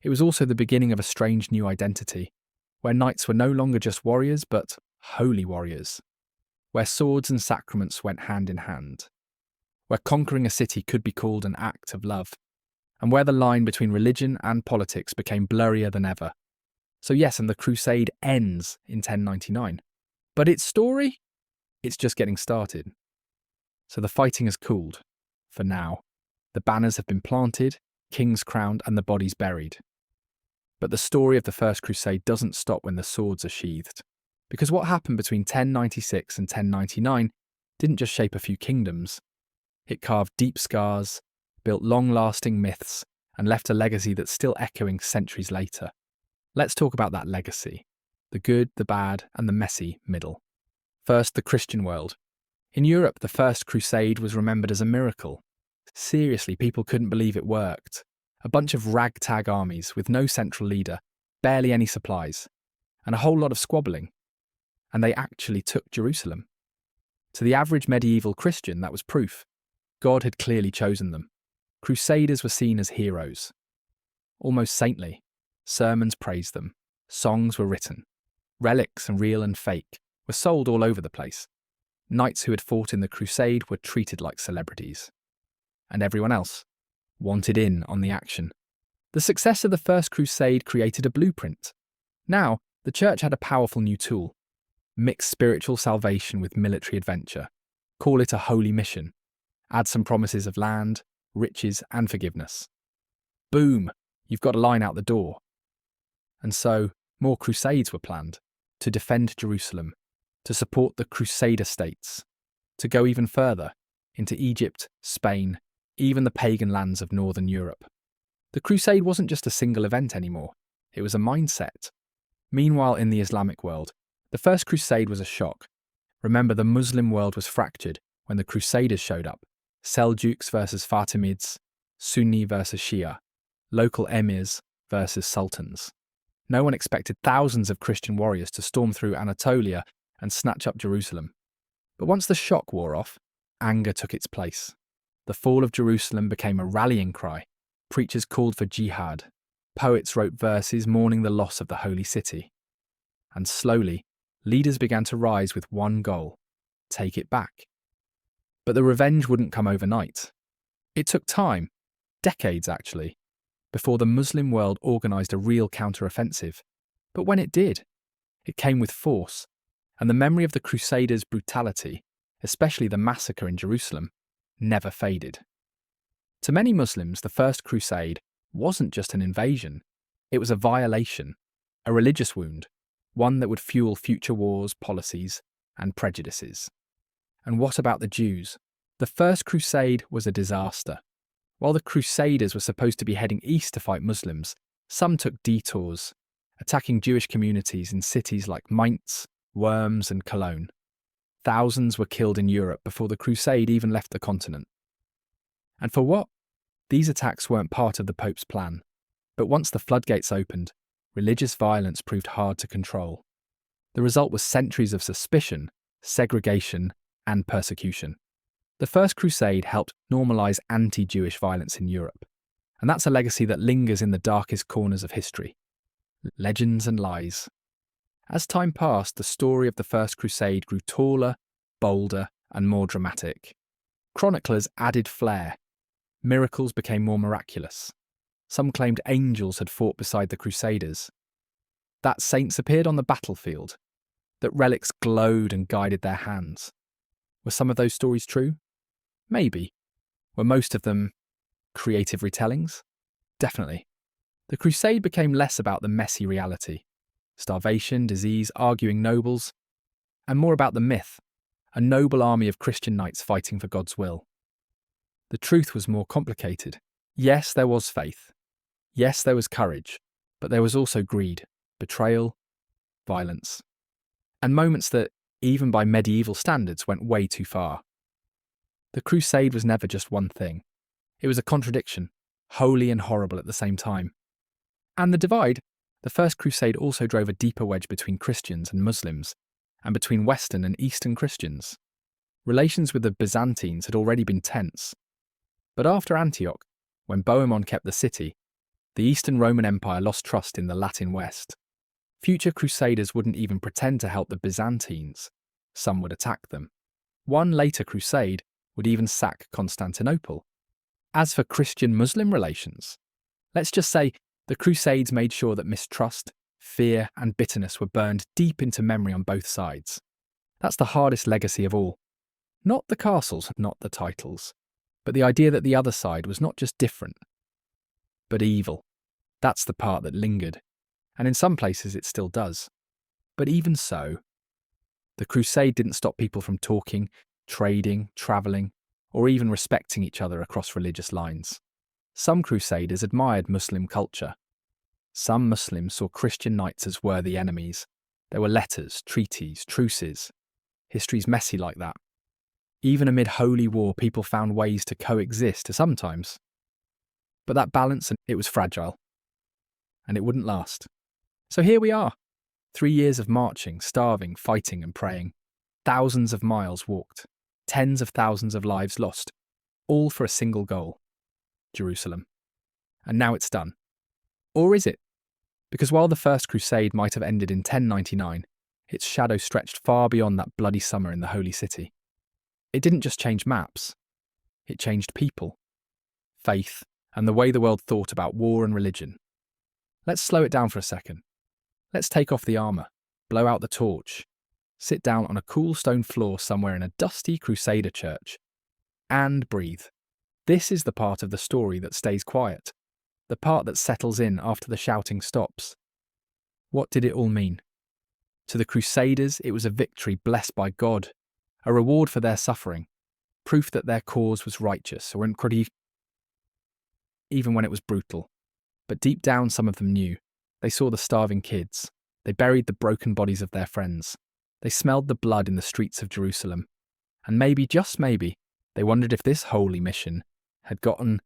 It was also the beginning of a strange new identity, where knights were no longer just warriors, but holy warriors, where swords and sacraments went hand in hand, where conquering a city could be called an act of love, and where the line between religion and politics became blurrier than ever. So yes, and the crusade ends in 1099. But its story? It's just getting started. So the fighting has cooled, for now. The banners have been planted, kings crowned, and the bodies buried. But the story of the First Crusade doesn't stop when the swords are sheathed. Because what happened between 1096 and 1099 didn't just shape a few kingdoms. It carved deep scars, built long-lasting myths, and left a legacy that's still echoing centuries later. Let's talk about that legacy. The good, the bad, and the messy middle. First, the Christian world. In Europe, the First Crusade was remembered as a miracle. Seriously, people couldn't believe it worked. A bunch of ragtag armies with no central leader, barely any supplies, and a whole lot of squabbling. and they actually took Jerusalem. To the average medieval Christian, that was proof. God had clearly chosen them. Crusaders were seen as heroes, almost saintly. Sermons praised them. Songs were written. Relics, and real and fake, were sold all over the place. Knights who had fought in the crusade were treated like celebrities. And everyone else wanted in on the action. The success of the First Crusade created a blueprint. Now, the church had a powerful new tool. Mix spiritual salvation with military adventure. Call it a holy mission. Add some promises of land, riches, and forgiveness. Boom! You've got a line out the door. And so, more crusades were planned to defend Jerusalem, to support the Crusader states, to go even further into Egypt, Spain, even the pagan lands of northern Europe. The crusade wasn't just a single event anymore, it was a mindset. Meanwhile, in the Islamic world, the First Crusade was a shock. Remember, the Muslim world was fractured when the Crusaders showed up. Seljuks versus Fatimids, Sunni versus Shia, local emirs versus sultans. No one expected thousands of Christian warriors to storm through Anatolia and snatch up Jerusalem. But once the shock wore off, anger took its place. The fall of Jerusalem became a rallying cry. Preachers called for jihad. Poets wrote verses mourning the loss of the holy city. And slowly, leaders began to rise with one goal: take it back. But the revenge wouldn't come overnight. It took time, decades actually, before the Muslim world organised a real counter-offensive. But when it did, it came with force, and the memory of the Crusaders' brutality, especially the massacre in Jerusalem, never faded. To many Muslims, the First Crusade wasn't just an invasion, it was a violation, a religious wound, one that would fuel future wars, policies, and prejudices. And what about the Jews? The First Crusade was a disaster. While the Crusaders were supposed to be heading east to fight Muslims, some took detours, attacking Jewish communities in cities like Mainz, Worms, and Cologne. Thousands were killed in Europe before the Crusade even left the continent. And for what? These attacks weren't part of the Pope's plan. But once the floodgates opened, religious violence proved hard to control. The result was centuries of suspicion, segregation, and persecution. The First Crusade helped normalise anti-Jewish violence in Europe, and that's a legacy that lingers in the darkest corners of history. Legends and lies. As time passed, the story of the First Crusade grew taller, bolder, and more dramatic. Chroniclers added flair. Miracles became more miraculous. Some claimed angels had fought beside the Crusaders. That saints appeared on the battlefield. That relics glowed and guided their hands. Were some of those stories true? Maybe. Were most of them creative retellings? Definitely. The crusade became less about the messy reality, starvation, disease, arguing nobles, and more about the myth, a noble army of Christian knights fighting for God's will. The truth was more complicated. Yes, there was faith. Yes, there was courage, but there was also greed, betrayal, violence, and moments that, even by medieval standards, went way too far. The crusade was never just one thing. It was a contradiction, holy and horrible at the same time. And the divide, the First Crusade also drove a deeper wedge between Christians and Muslims, and between Western and Eastern Christians. Relations with the Byzantines had already been tense. But after Antioch, when Bohemond kept the city, the Eastern Roman Empire lost trust in the Latin West. Future crusaders wouldn't even pretend to help the Byzantines. Some would attack them. One later crusade would even sack Constantinople. As for Christian-Muslim relations, let's just say the Crusades made sure that mistrust, fear, and bitterness were burned deep into memory on both sides. That's the hardest legacy of all. Not the castles, not the titles, but the idea that the other side was not just different, but evil. That's the part that lingered, and in some places it still does. But even so, the Crusade didn't stop people from talking, trading, travelling, or even respecting each other across religious lines. Some Crusaders admired Muslim culture. Some Muslims saw Christian knights as worthy enemies. There were letters, treaties, truces. History's messy like that. Even amid holy war, people found ways to coexist sometimes. But that balance, it was fragile. And it wouldn't last. So here we are, 3 years of marching, starving, fighting, and praying. Thousands of miles walked. Tens of thousands of lives lost. All for a single goal: Jerusalem. And now it's done. Or is it? Because while the First Crusade might have ended in 1099, its shadow stretched far beyond that bloody summer in the Holy City. It didn't just change maps. It changed people, faith, and the way the world thought about war and religion. Let's slow it down for a second. Let's take off the armour, blow out the torch, sit down on a cool stone floor somewhere in a dusty Crusader church, and breathe. This is the part of the story that stays quiet, the part that settles in after the shouting stops. What did it all mean? To the Crusaders, it was a victory blessed by God, a reward for their suffering, proof that their cause was righteous, or even when it was brutal. But deep down, some of them knew. They saw the starving kids. They buried the broken bodies of their friends. They smelled the blood in the streets of Jerusalem. And maybe, just maybe, they wondered if this holy mission had gotten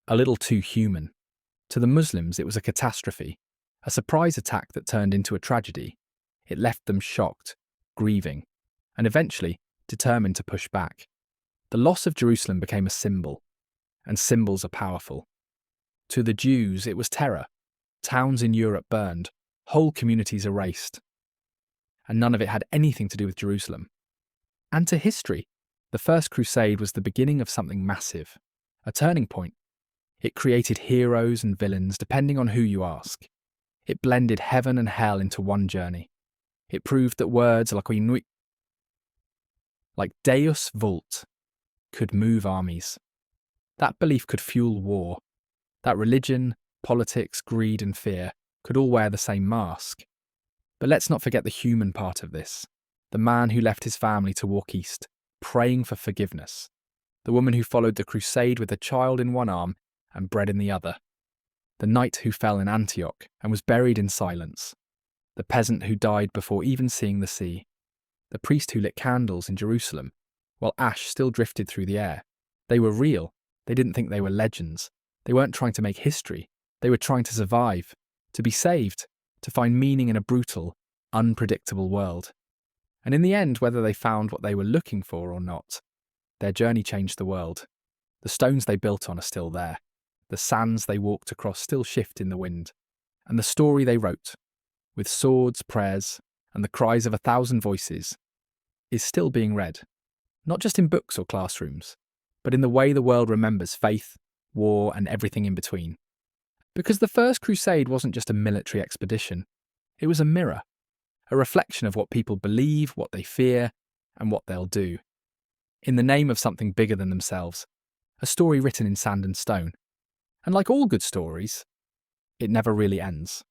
a little too human. To the Muslims, it was a catastrophe, a surprise attack that turned into a tragedy. It left them shocked, grieving, and eventually determined to push back. The loss of Jerusalem became a symbol, and symbols are powerful. To the Jews, it was terror. Towns in Europe burned, whole communities erased. And none of it had anything to do with Jerusalem. And to history, the First Crusade was the beginning of something massive, a turning point. It created heroes and villains depending on who you ask. It blended heaven and hell into one journey. It proved that words like Deus Vult could move armies. That belief could fuel war. That religion, politics, greed and fear could all wear the same mask. But let's not forget the human part of this. The man who left his family to walk east, praying for forgiveness. The woman who followed the crusade with a child in one arm and bread in the other. The knight who fell in Antioch and was buried in silence. The peasant who died before even seeing the sea. The priest who lit candles in Jerusalem while ash still drifted through the air. They were real. They didn't think they were legends. They weren't trying to make history. They were trying to survive, to be saved, to find meaning in a brutal, unpredictable world. And in the end, whether they found what they were looking for or not, their journey changed the world. The stones they built on are still there. The sands they walked across still shift in the wind. And the story they wrote, with swords, prayers, and the cries of 1,000 voices, is still being read. Not just in books or classrooms, but in the way the world remembers faith, war, and everything in between. Because the First Crusade wasn't just a military expedition. It was a mirror, a reflection of what people believe, what they fear, and what they'll do. In the name of something bigger than themselves, a story written in sand and stone. And like all good stories, it never really ends.